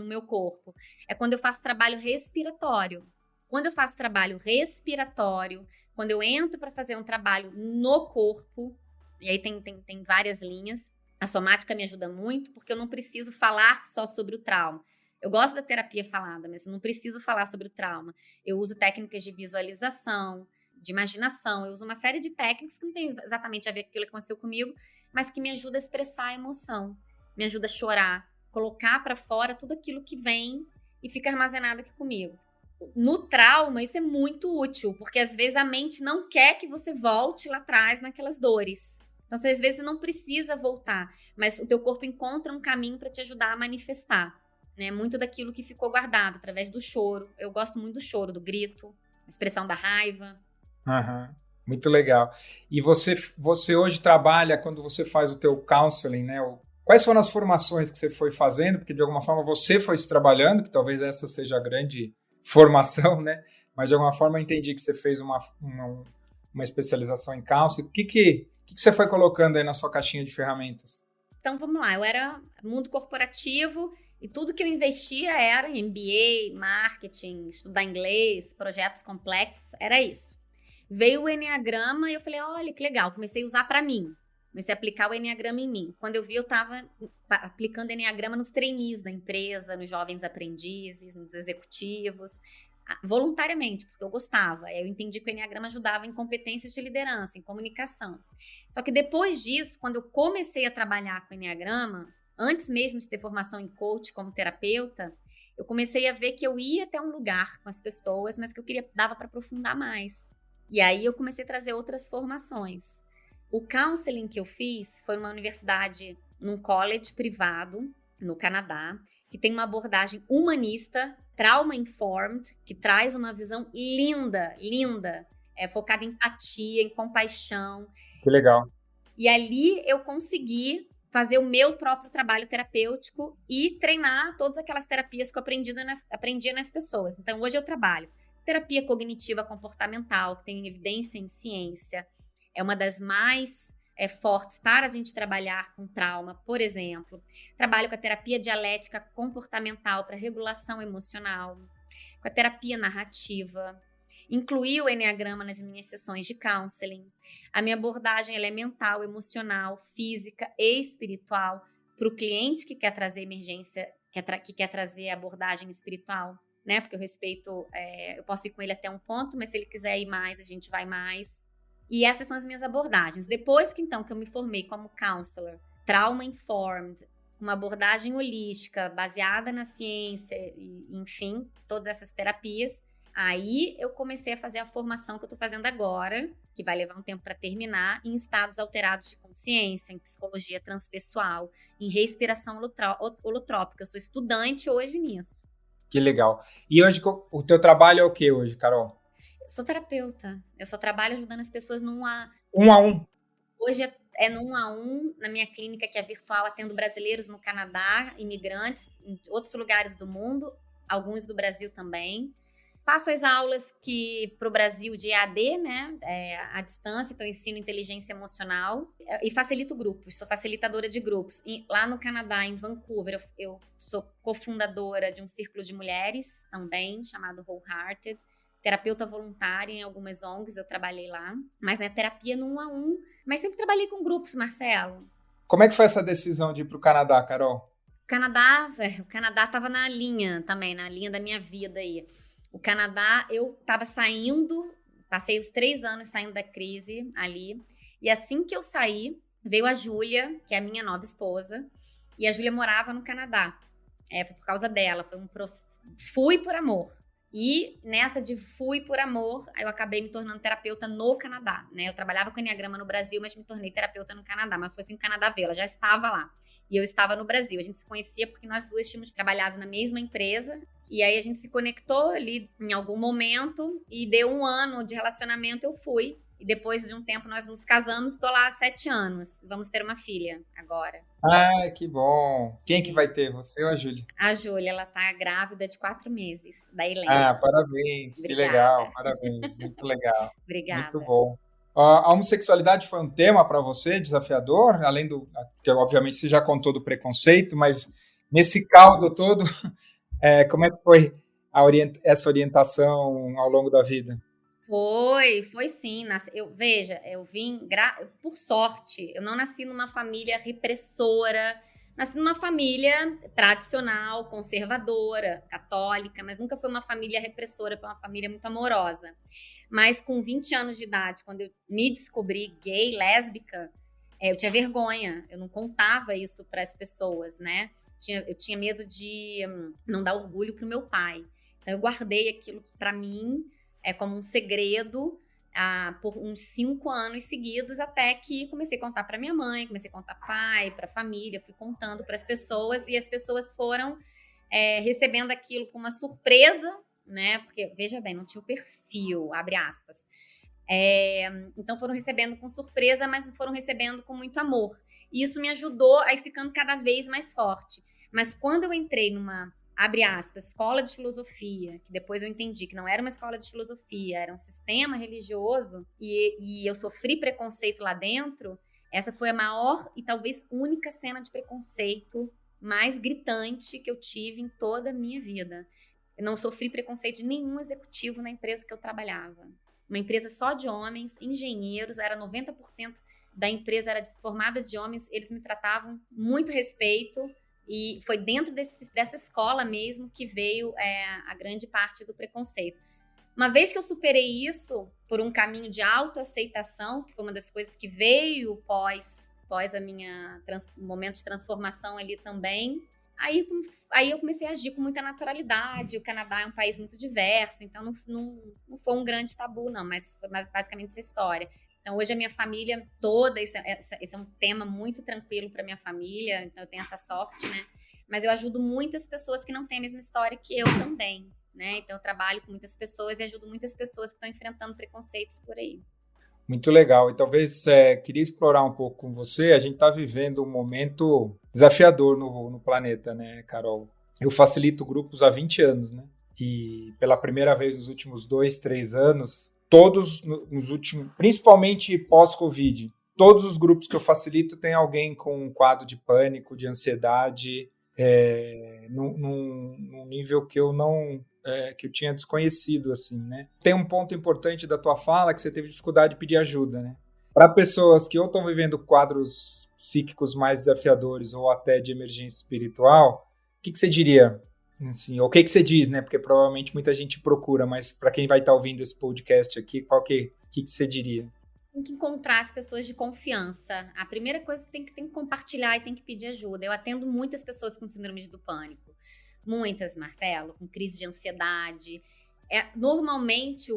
meu corpo? É quando eu faço trabalho respiratório. Quando eu faço trabalho respiratório, quando eu entro para fazer um trabalho no corpo, e aí tem várias linhas. A somática me ajuda muito, porque eu não preciso falar só sobre o trauma. Eu gosto da terapia falada, mas eu não preciso falar sobre o trauma. Eu uso técnicas de visualização, de imaginação, eu uso uma série de técnicas que não tem exatamente a ver com aquilo que aconteceu comigo, mas que me ajuda a expressar a emoção, me ajuda a chorar, colocar para fora tudo aquilo que vem e fica armazenado aqui comigo. No trauma, isso é muito útil, porque às vezes a mente não quer que você volte lá atrás naquelas dores. Então, às vezes, você não precisa voltar, mas o teu corpo encontra um caminho para te ajudar a manifestar, né? Muito daquilo que ficou guardado, através do choro. Eu gosto muito do choro, do grito, a expressão da raiva. Muito legal. E você hoje trabalha, quando você faz o teu counseling, né? Quais foram as formações que você foi fazendo? Porque de alguma forma você foi se trabalhando, que talvez essa seja a grande formação, né? Mas de alguma forma eu entendi que você fez uma especialização em counseling. que você foi colocando aí na sua caixinha de ferramentas? Então, vamos lá. Eu era mundo corporativo e tudo que eu investia era em MBA, marketing, estudar inglês, projetos complexos, era isso. Veio o Enneagrama e eu falei, olha, que legal. Comecei a usar para mim. Comecei a aplicar o Enneagrama em mim. Quando eu vi, eu estava aplicando Enneagrama nos trainees da empresa, nos jovens aprendizes, nos executivos, voluntariamente, porque eu gostava. Eu entendi que o Enneagrama ajudava em competências de liderança, em comunicação. Só que depois disso, quando eu comecei a trabalhar com o Enneagrama, antes mesmo de ter formação em coach como terapeuta, eu comecei a ver que eu ia até um lugar com as pessoas, mas que dava para aprofundar mais. E aí eu comecei a trazer outras formações. O counseling que eu fiz foi numa universidade, num college privado, no Canadá, que tem uma abordagem humanista, trauma-informed, que traz uma visão linda, focada em empatia, em compaixão. Que legal. E ali eu consegui fazer o meu próprio trabalho terapêutico e treinar todas aquelas terapias que eu aprendia nas pessoas. Então, hoje eu trabalho terapia cognitiva comportamental, que tem evidência em ciência, é uma das mais fortes para a gente trabalhar com trauma, por exemplo. Trabalho com a terapia dialética comportamental para regulação emocional, com a terapia narrativa. Incluí o Enneagrama nas minhas sessões de counseling. A minha abordagem ela é mental, emocional, física e espiritual para o cliente que quer trazer emergência, que quer trazer abordagem espiritual, né? Porque eu respeito, eu posso ir com ele até um ponto, mas se ele quiser ir mais, a gente vai mais. E essas são as minhas abordagens. Depois que eu me formei como counselor, trauma-informed, uma abordagem holística, baseada na ciência, e, enfim, todas essas terapias, aí eu comecei a fazer a formação que eu estou fazendo agora, que vai levar um tempo para terminar, em estados alterados de consciência, em psicologia transpessoal, em respiração holotrópica. Eu sou estudante hoje nisso. Que legal. E hoje o teu trabalho é o que hoje, Carol? Eu sou terapeuta. Eu só trabalho ajudando as pessoas num a... Um a um? Hoje é no 1 a 1, na minha clínica, que é virtual, atendo brasileiros no Canadá, imigrantes em outros lugares do mundo, alguns do Brasil também. Faço as aulas para o Brasil de EAD, né, à distância, então ensino inteligência emocional e facilito grupos, sou facilitadora de grupos. E lá no Canadá, em Vancouver, eu sou cofundadora de um círculo de mulheres também, chamado Wholehearted, terapeuta voluntária em algumas ONGs, eu trabalhei lá, mas né, terapia no 1 a 1, mas sempre trabalhei com grupos, Marcelo. Como é que foi essa decisão de ir para o Canadá, Carol? O Canadá estava na linha também, na linha da minha vida aí. O Canadá, eu estava saindo, passei os 3 anos saindo da crise ali, e assim que eu saí, veio a Júlia, que é a minha nova esposa, e a Júlia morava no Canadá, foi por causa dela, fui por amor. E nessa de fui por amor, eu acabei me tornando terapeuta no Canadá, né? Eu trabalhava com Enneagrama no Brasil, mas me tornei terapeuta no Canadá, mas foi assim o Canadá veio, ela já estava lá. E eu estava no Brasil, a gente se conhecia porque nós duas tínhamos trabalhado na mesma empresa, e aí a gente se conectou ali em algum momento, e deu 1 ano de relacionamento, eu fui. E depois de um tempo nós nos casamos, estou lá há 7 anos. Vamos ter uma filha agora. Ah, que bom. Quem que vai ter, você ou a Júlia? A Júlia, ela tá grávida de 4 meses, da Helena. Ah, parabéns, Obrigada. Que legal, parabéns, muito legal. Obrigada. Muito bom. A homossexualidade foi um tema para você, desafiador? Além do, que obviamente você já contou do preconceito, mas nesse caldo todo, como é que foi essa orientação ao longo da vida? Foi sim. Eu vim, por sorte, eu não nasci numa família repressora, nasci numa família tradicional, conservadora, católica, mas nunca foi uma família repressora, foi uma família muito amorosa. Mas com 20 anos de idade, quando eu me descobri gay, lésbica, eu tinha vergonha, eu não contava isso para as pessoas, né? Eu tinha medo de não dar orgulho pro meu pai. Então eu guardei aquilo para mim, como um segredo, por uns 5 anos seguidos, até que comecei a contar para minha mãe, comecei a contar para pai, para a família, fui contando para as pessoas, e as pessoas foram recebendo aquilo com uma surpresa, né? Porque, veja bem, não tinha o perfil, abre aspas. Então foram recebendo com surpresa, mas foram recebendo com muito amor. E isso me ajudou a ir ficando cada vez mais forte. Mas quando eu entrei numa abre aspas, escola de filosofia, que depois eu entendi que não era uma escola de filosofia, era um sistema religioso, e eu sofri preconceito lá dentro, essa foi a maior e talvez única cena de preconceito mais gritante que eu tive em toda a minha vida. Eu não sofri preconceito de nenhum executivo na empresa que eu trabalhava. Uma empresa só de homens, engenheiros, era 90% da empresa era formada de homens, eles me tratavam muito respeito, e foi dentro dessa escola mesmo que veio a grande parte do preconceito. Uma vez que eu superei isso por um caminho de autoaceitação, que foi uma das coisas que veio pós a minha momento de transformação ali também, aí eu comecei a agir com muita naturalidade. O Canadá é um país muito diverso, então não foi um grande tabu, não, mas foi basicamente essa história. Então, hoje a minha família toda, esse é um tema muito tranquilo para minha família, então eu tenho essa sorte, né? Mas eu ajudo muitas pessoas que não têm a mesma história que eu também, né? Então, eu trabalho com muitas pessoas e ajudo muitas pessoas que estão enfrentando preconceitos por aí. Muito legal. E talvez queria explorar um pouco com você. A gente está vivendo um momento desafiador no planeta, né, Carol? Eu facilito grupos há 20 anos, né? E pela primeira vez nos últimos 2, 3 anos, todos nos últimos, principalmente pós-Covid, todos os grupos que eu facilito têm alguém com um quadro de pânico, de ansiedade, num nível que eu não... que eu tinha desconhecido, assim, né? Tem um ponto importante da tua fala que você teve dificuldade de pedir ajuda, né? Para pessoas que ou estão vivendo quadros psíquicos mais desafiadores ou até de emergência espiritual, o que você diria? Assim, ou o que você diz, né? Porque provavelmente muita gente procura, mas para quem vai estar ouvindo esse podcast aqui, o que você diria? Tem que encontrar as pessoas de confiança. A primeira coisa tem que compartilhar e tem que pedir ajuda. Eu atendo muitas pessoas com síndrome do pânico. Muitas, Marcelo, com crise de ansiedade. Normalmente,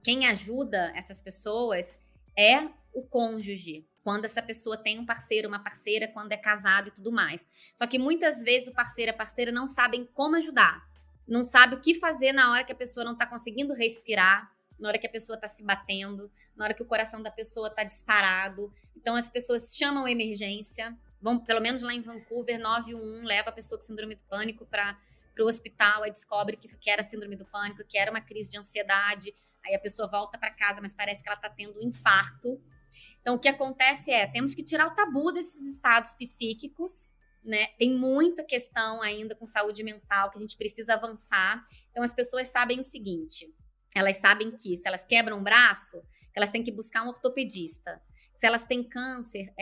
quem ajuda essas pessoas é o cônjuge. Quando essa pessoa tem um parceiro, uma parceira, quando é casado e tudo mais. Só que muitas vezes o parceiro e a parceira não sabem como ajudar. Não sabe o que fazer na hora que a pessoa não está conseguindo respirar, na hora que a pessoa está se batendo, na hora que o coração da pessoa está disparado. Então, as pessoas chamam a emergência. Bom, pelo menos lá em Vancouver, 911 leva a pessoa com síndrome do pânico para o hospital, aí descobre que era síndrome do pânico, que era uma crise de ansiedade, aí a pessoa volta para casa, mas parece que ela está tendo um infarto. Então, o que acontece temos que tirar o tabu desses estados psíquicos, né? Tem muita questão ainda com saúde mental que a gente precisa avançar. Então, as pessoas sabem o seguinte, elas sabem que se elas quebram um braço, elas têm que buscar um ortopedista. Se elas têm câncer,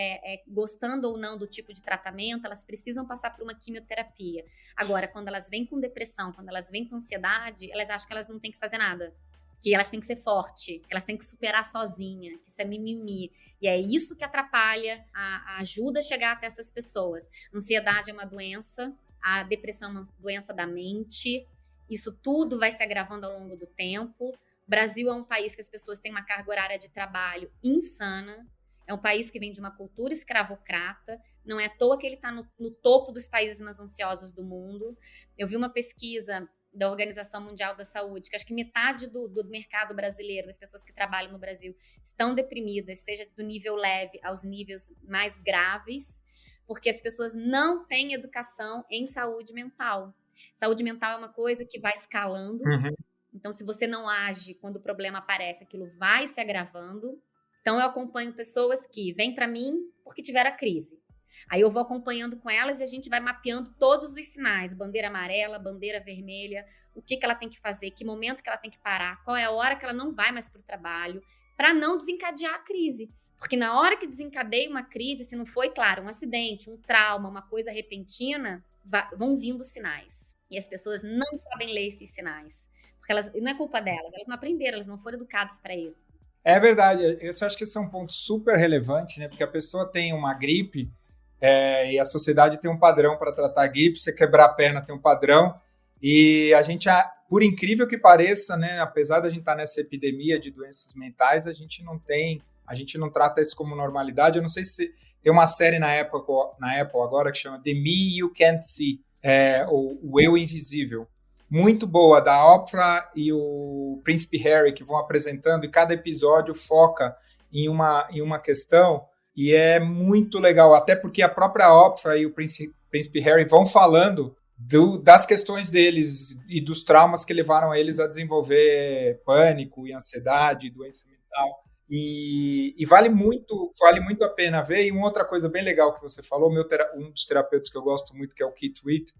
gostando ou não do tipo de tratamento, elas precisam passar por uma quimioterapia. Agora, quando elas vêm com depressão, quando elas vêm com ansiedade, elas acham que elas não têm que fazer nada. Que elas têm que ser fortes, que elas têm que superar sozinha, que isso é mimimi. E é isso que atrapalha a ajuda a chegar até essas pessoas. Ansiedade é uma doença, a depressão é uma doença da mente. Isso tudo vai se agravando ao longo do tempo. O Brasil é um país que as pessoas têm uma carga horária de trabalho insana. É um país que vem de uma cultura escravocrata. Não é à toa que ele está no topo dos países mais ansiosos do mundo. Eu vi uma pesquisa da Organização Mundial da Saúde, que acho que metade do mercado brasileiro, das pessoas que trabalham no Brasil, estão deprimidas, seja do nível leve aos níveis mais graves, porque as pessoas não têm educação em saúde mental. Saúde mental é uma coisa que vai escalando. Uhum. Então, se você não age quando o problema aparece, aquilo vai se agravando. Então, eu acompanho pessoas que vêm para mim porque tiveram a crise. Aí eu vou acompanhando com elas e a gente vai mapeando todos os sinais, bandeira amarela, bandeira vermelha, o que ela tem que fazer, que momento que ela tem que parar, qual é a hora que ela não vai mais para o trabalho, para não desencadear a crise. Porque na hora que desencadeia uma crise, se não foi, claro, um acidente, um trauma, uma coisa repentina, vão vindo sinais. E as pessoas não sabem ler esses sinais. Porque não é culpa delas, elas não aprenderam, elas não foram educadas para isso. É verdade, eu acho que esse é um ponto super relevante, né? Porque a pessoa tem uma gripe, e a sociedade tem um padrão para tratar a gripe, você quebrar a perna tem um padrão, e a gente, por incrível que pareça, né, apesar de a gente estar nessa epidemia de doenças mentais, a gente não trata isso como normalidade. Eu não sei se tem uma série na Apple agora que chama The Me You Can't See, o Eu Invisível, muito boa, da Oprah e o Príncipe Harry, que vão apresentando, e cada episódio foca em uma questão. E é muito legal, até porque a própria Oprah e o Príncipe Harry vão falando das questões deles e dos traumas que levaram eles a desenvolver pânico e ansiedade, doença mental. E vale muito a pena ver. E uma outra coisa bem legal que você falou, um dos terapeutas que eu gosto muito, que é o Keith Witt,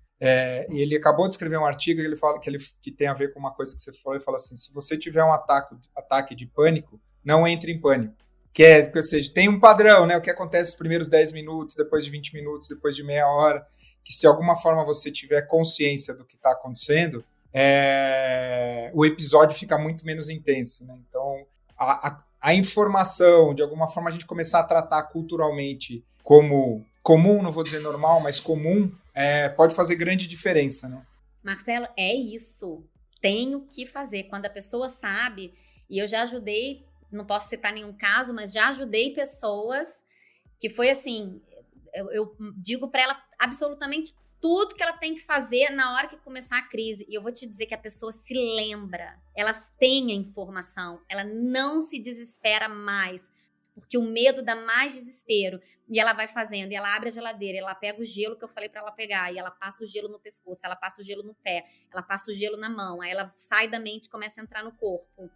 ele acabou de escrever um artigo que ele fala que tem a ver com uma coisa que você falou. Ele fala assim: se você tiver um ataque de pânico, não entre em pânico. Ou seja, tem um padrão, né? O que acontece nos primeiros 10 minutos, depois de 20 minutos, depois de meia hora, que se de alguma forma você tiver consciência do que está acontecendo, o episódio fica muito menos intenso, né? Então, a informação, de alguma forma a gente começar a tratar culturalmente como comum, não vou dizer normal, mas comum, pode fazer grande diferença, né? Marcelo, é isso. Tenho que fazer. Quando a pessoa sabe, e eu já ajudei, não posso citar nenhum caso, mas já ajudei pessoas que foi assim, eu digo para ela absolutamente tudo que ela tem que fazer na hora que começar a crise. E eu vou te dizer que a pessoa se lembra, elas têm a informação, ela não se desespera mais, porque o medo dá mais desespero. E ela vai fazendo, e ela abre a geladeira, ela pega o gelo que eu falei para ela pegar, e ela passa o gelo no pescoço, ela passa o gelo no pé, ela passa o gelo na mão, aí ela sai da mente e começa a entrar no corpo.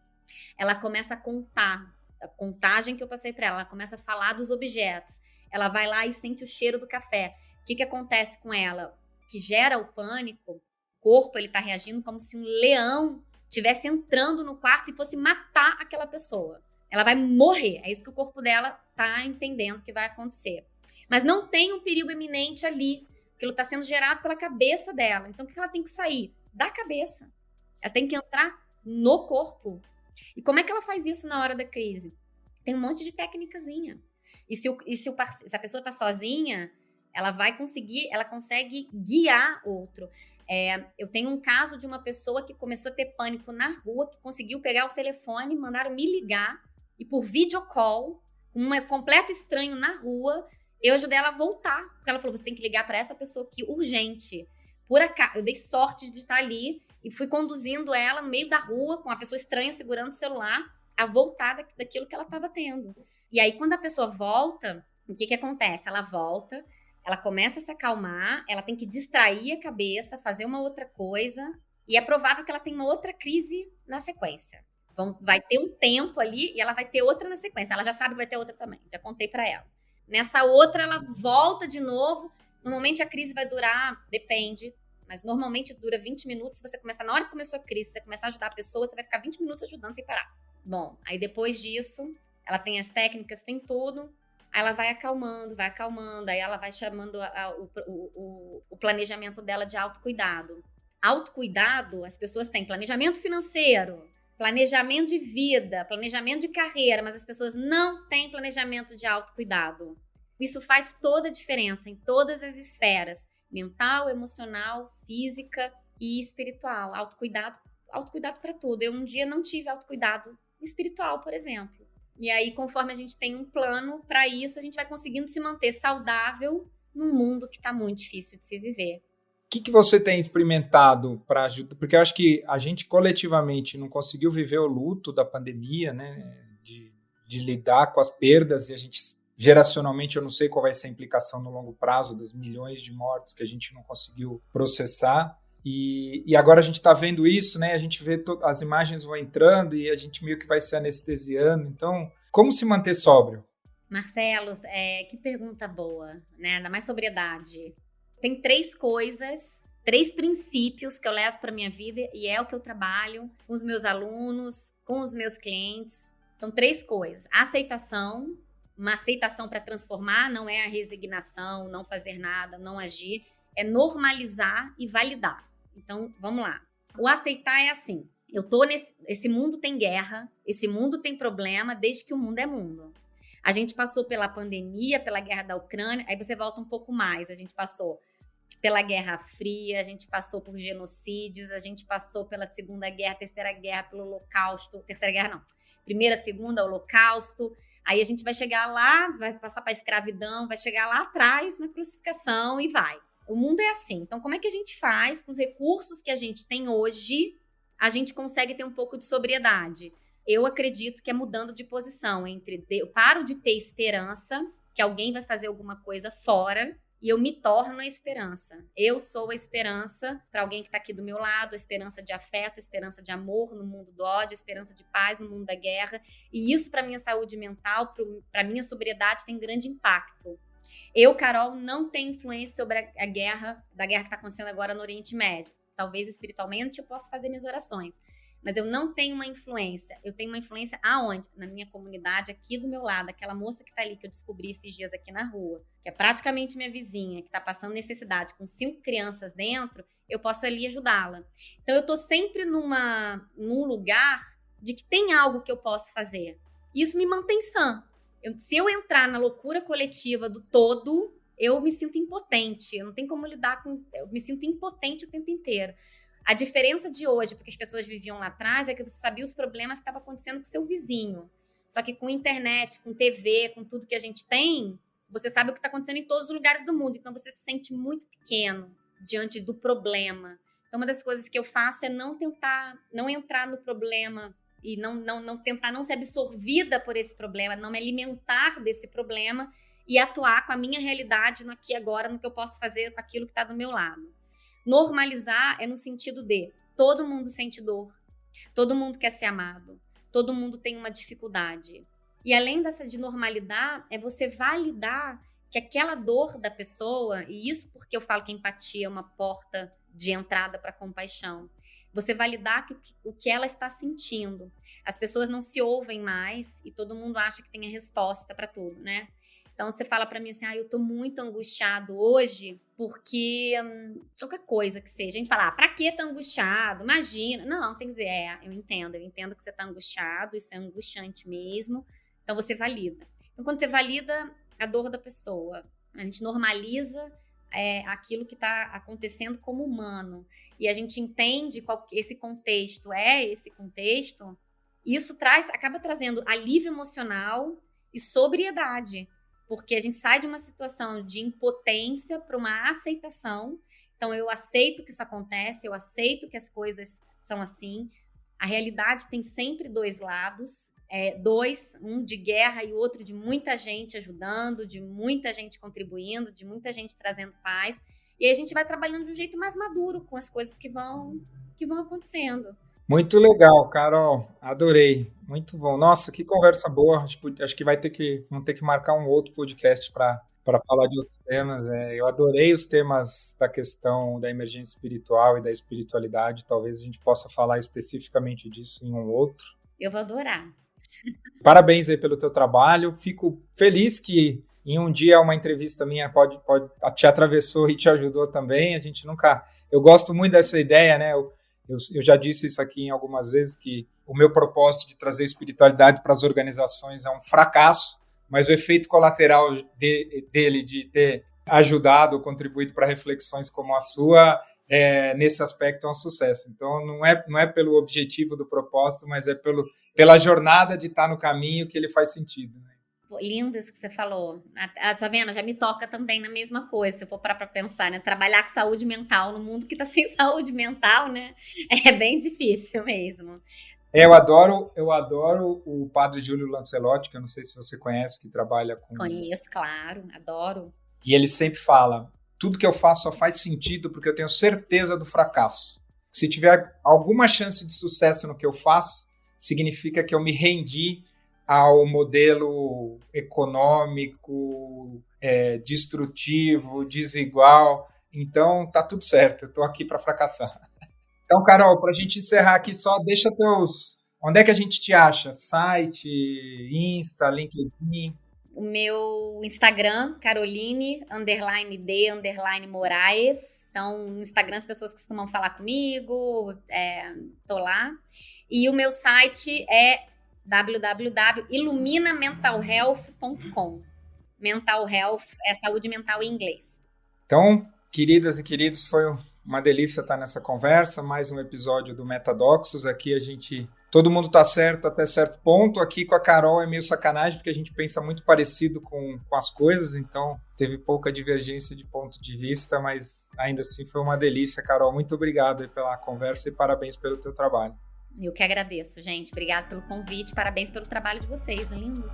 Ela começa a contar, a contagem que eu passei para ela começa a falar dos objetos. Ela vai lá e sente o cheiro do café. O que acontece com ela? Que gera o pânico, o corpo ele tá reagindo como se um leão estivesse entrando no quarto e fosse matar aquela pessoa. Ela vai morrer. É isso que o corpo dela tá entendendo que vai acontecer. Mas não tem um perigo iminente ali. Aquilo tá sendo gerado pela cabeça dela. Então o que ela tem que sair? Da cabeça. Ela tem que entrar no corpo. E como é que ela faz isso na hora da crise? Tem um monte de técnicazinha. E se a pessoa está sozinha, ela consegue guiar outro. Eu tenho um caso de uma pessoa que começou a ter pânico na rua, que conseguiu pegar o telefone, mandaram me ligar, e por videocall, com um completo estranho na rua, eu ajudei ela a voltar. Porque ela falou, você tem que ligar para essa pessoa aqui urgente. Por acaso, eu dei sorte de estar ali e fui conduzindo ela no meio da rua, com a pessoa estranha segurando o celular, a voltar daquilo que ela estava tendo. E aí, quando a pessoa volta, o que acontece? Ela volta, ela começa a se acalmar, ela tem que distrair a cabeça, fazer uma outra coisa, e é provável que ela tenha uma outra crise na sequência. Vai ter um tempo ali e ela vai ter outra na sequência. Ela já sabe que vai ter outra também, já contei para ela. Nessa outra, ela volta de novo. Normalmente a crise vai durar, depende, mas normalmente dura 20 minutos. Se você começar, na hora que começou a crise, você começar a ajudar a pessoa, você vai ficar 20 minutos ajudando sem parar. Bom, aí depois disso, ela tem as técnicas, tem tudo. Aí ela vai acalmando, aí ela vai chamando o planejamento dela de autocuidado. Autocuidado, as pessoas têm planejamento financeiro, planejamento de vida, planejamento de carreira, mas as pessoas não têm planejamento de autocuidado. Isso faz toda a diferença em todas as esferas, mental, emocional, física e espiritual. Autocuidado para tudo. Eu um dia não tive autocuidado espiritual, por exemplo. E aí, conforme a gente tem um plano para isso, a gente vai conseguindo se manter saudável num mundo que está muito difícil de se viver. O que você tem experimentado para ajudar? Porque eu acho que a gente coletivamente não conseguiu viver o luto da pandemia, né? De lidar com as perdas, e a gente, geracionalmente, eu não sei qual vai ser a implicação no longo prazo das milhões de mortes que a gente não conseguiu processar. E agora a gente está vendo isso, né? A gente vê as imagens vão entrando e a gente meio que vai se anestesiando. Então, como se manter sóbrio? Marcelo, que pergunta boa, né? Ainda mais sobriedade. Tem 3 coisas, 3 princípios que eu levo para minha vida e é o que eu trabalho com os meus alunos, com os meus clientes. São 3 coisas. Aceitação, uma aceitação para transformar, não é a resignação, não fazer nada, não agir. É normalizar e validar. Então, vamos lá. O aceitar é assim. Esse mundo tem guerra, esse mundo tem problema desde que o mundo é mundo. A gente passou pela pandemia, pela guerra da Ucrânia, aí você volta um pouco mais. A gente passou pela Guerra Fria, a gente passou por genocídios, a gente passou pela Segunda Guerra, Terceira Guerra, pelo Holocausto. Terceira Guerra não. Primeira, Segunda, Holocausto. Aí a gente vai chegar lá, vai passar para a escravidão, vai chegar lá atrás na crucificação e vai. O mundo é assim. Então, como é que a gente faz com os recursos que a gente tem hoje, a gente consegue ter um pouco de sobriedade? Eu acredito que é mudando de posição entre eu paro de ter esperança que alguém vai fazer alguma coisa fora e eu me torno a esperança. Eu sou a esperança para alguém que está aqui do meu lado, a esperança de afeto, a esperança de amor no mundo do ódio, a esperança de paz no mundo da guerra. E isso, para minha saúde mental, para minha sobriedade, tem grande impacto. Eu, Carol, não tenho influência sobre a guerra que está acontecendo agora no Oriente Médio. Talvez espiritualmente eu possa fazer minhas orações. Mas eu não tenho uma influência. Eu tenho uma influência aonde? Na minha comunidade, aqui do meu lado. Aquela moça que tá ali, que eu descobri esses dias aqui na rua, que é praticamente minha vizinha, que tá passando necessidade com 5 crianças dentro, eu posso ali ajudá-la. Então eu tô sempre num lugar de que tem algo que eu posso fazer. E isso me mantém sã. Se eu entrar na loucura coletiva do todo, eu me sinto impotente. Eu não tenho como lidar com... Eu me sinto impotente o tempo inteiro. A diferença de hoje, porque as pessoas viviam lá atrás, é que você sabia os problemas que estavam acontecendo com seu vizinho. Só que com internet, com TV, com tudo que a gente tem, você sabe o que está acontecendo em todos os lugares do mundo. Então, você se sente muito pequeno diante do problema. Então, uma das coisas que eu faço é não entrar no problema e não tentar não ser absorvida por esse problema, não me alimentar desse problema e atuar com a minha realidade no aqui e agora, no que eu posso fazer com aquilo que está do meu lado. Normalizar é no sentido de todo mundo sente dor, todo mundo quer ser amado, todo mundo tem uma dificuldade. E além de normalidade, é você validar que aquela dor da pessoa, e isso porque eu falo que a empatia é uma porta de entrada para a compaixão, você validar o que ela está sentindo. As pessoas não se ouvem mais e todo mundo acha que tem a resposta para tudo, né? Então, você fala pra mim assim, eu tô muito angustiado hoje porque qualquer coisa que seja. A gente fala, pra que tá angustiado? Imagina. Não, você tem que dizer, eu entendo que você tá angustiado, isso é angustiante mesmo. Então, você valida. Então, quando você valida a dor da pessoa, a gente normaliza aquilo que tá acontecendo como humano. E a gente entende esse contexto esse contexto. Isso acaba trazendo alívio emocional e sobriedade. Porque a gente sai de uma situação de impotência para uma aceitação. Então, eu aceito que isso acontece, eu aceito que as coisas são assim. A realidade tem sempre 2 lados. Um de guerra e o outro de muita gente ajudando, de muita gente contribuindo, de muita gente trazendo paz. E aí a gente vai trabalhando de um jeito mais maduro com as coisas que vão acontecendo. Muito legal, Carol. Adorei. Muito bom. Nossa, que conversa boa. Acho que vamos ter que marcar um outro podcast para falar de outros temas. Eu adorei os temas da questão da emergência espiritual e da espiritualidade. Talvez a gente possa falar especificamente disso em um outro. Eu vou adorar. Parabéns aí pelo teu trabalho. Fico feliz que em um dia uma entrevista minha te atravessou e te ajudou também. Eu gosto muito dessa ideia, né? Eu já disse isso aqui em algumas vezes, que o meu propósito de trazer espiritualidade para as organizações é um fracasso, mas o efeito colateral dele de ter ajudado ou contribuído para reflexões como a sua, nesse aspecto é um sucesso. Então, não é pelo objetivo do propósito, mas é pela jornada de estar no caminho que ele faz sentido, né? Lindo isso que você falou. Tá vendo? Já me toca também na mesma coisa, se eu for parar pra pensar, né? Trabalhar com saúde mental no mundo que tá sem saúde mental, né? É bem difícil mesmo. Eu adoro o padre Júlio Lancelotti, que eu não sei se você conhece, que trabalha com... Conheço, claro, adoro. E ele sempre fala, tudo que eu faço só faz sentido porque eu tenho certeza do fracasso. Se tiver alguma chance de sucesso no que eu faço, significa que eu me rendi ao modelo econômico, destrutivo, desigual. Então, tá tudo certo, eu estou aqui para fracassar. Então, Carol, para a gente encerrar aqui, só deixa onde é que a gente te acha? Site, Insta, LinkedIn? O meu Instagram, Caroline_D_Moraes. Então, no Instagram as pessoas costumam falar comigo, tô lá. E o meu site é www.iluminamentalhealth.com. Mental health é saúde mental em inglês. Então, queridas e queridos, foi uma delícia estar nessa conversa, mais um episódio do Metadoxos. Aqui todo mundo está certo até certo ponto. Aqui com a Carol é meio sacanagem, porque a gente pensa muito parecido com as coisas, então teve pouca divergência de ponto de vista, mas ainda assim foi uma delícia. Carol, muito obrigado aí pela conversa e parabéns pelo teu trabalho. Eu que agradeço, gente. Obrigada pelo convite, parabéns pelo trabalho de vocês, lindo.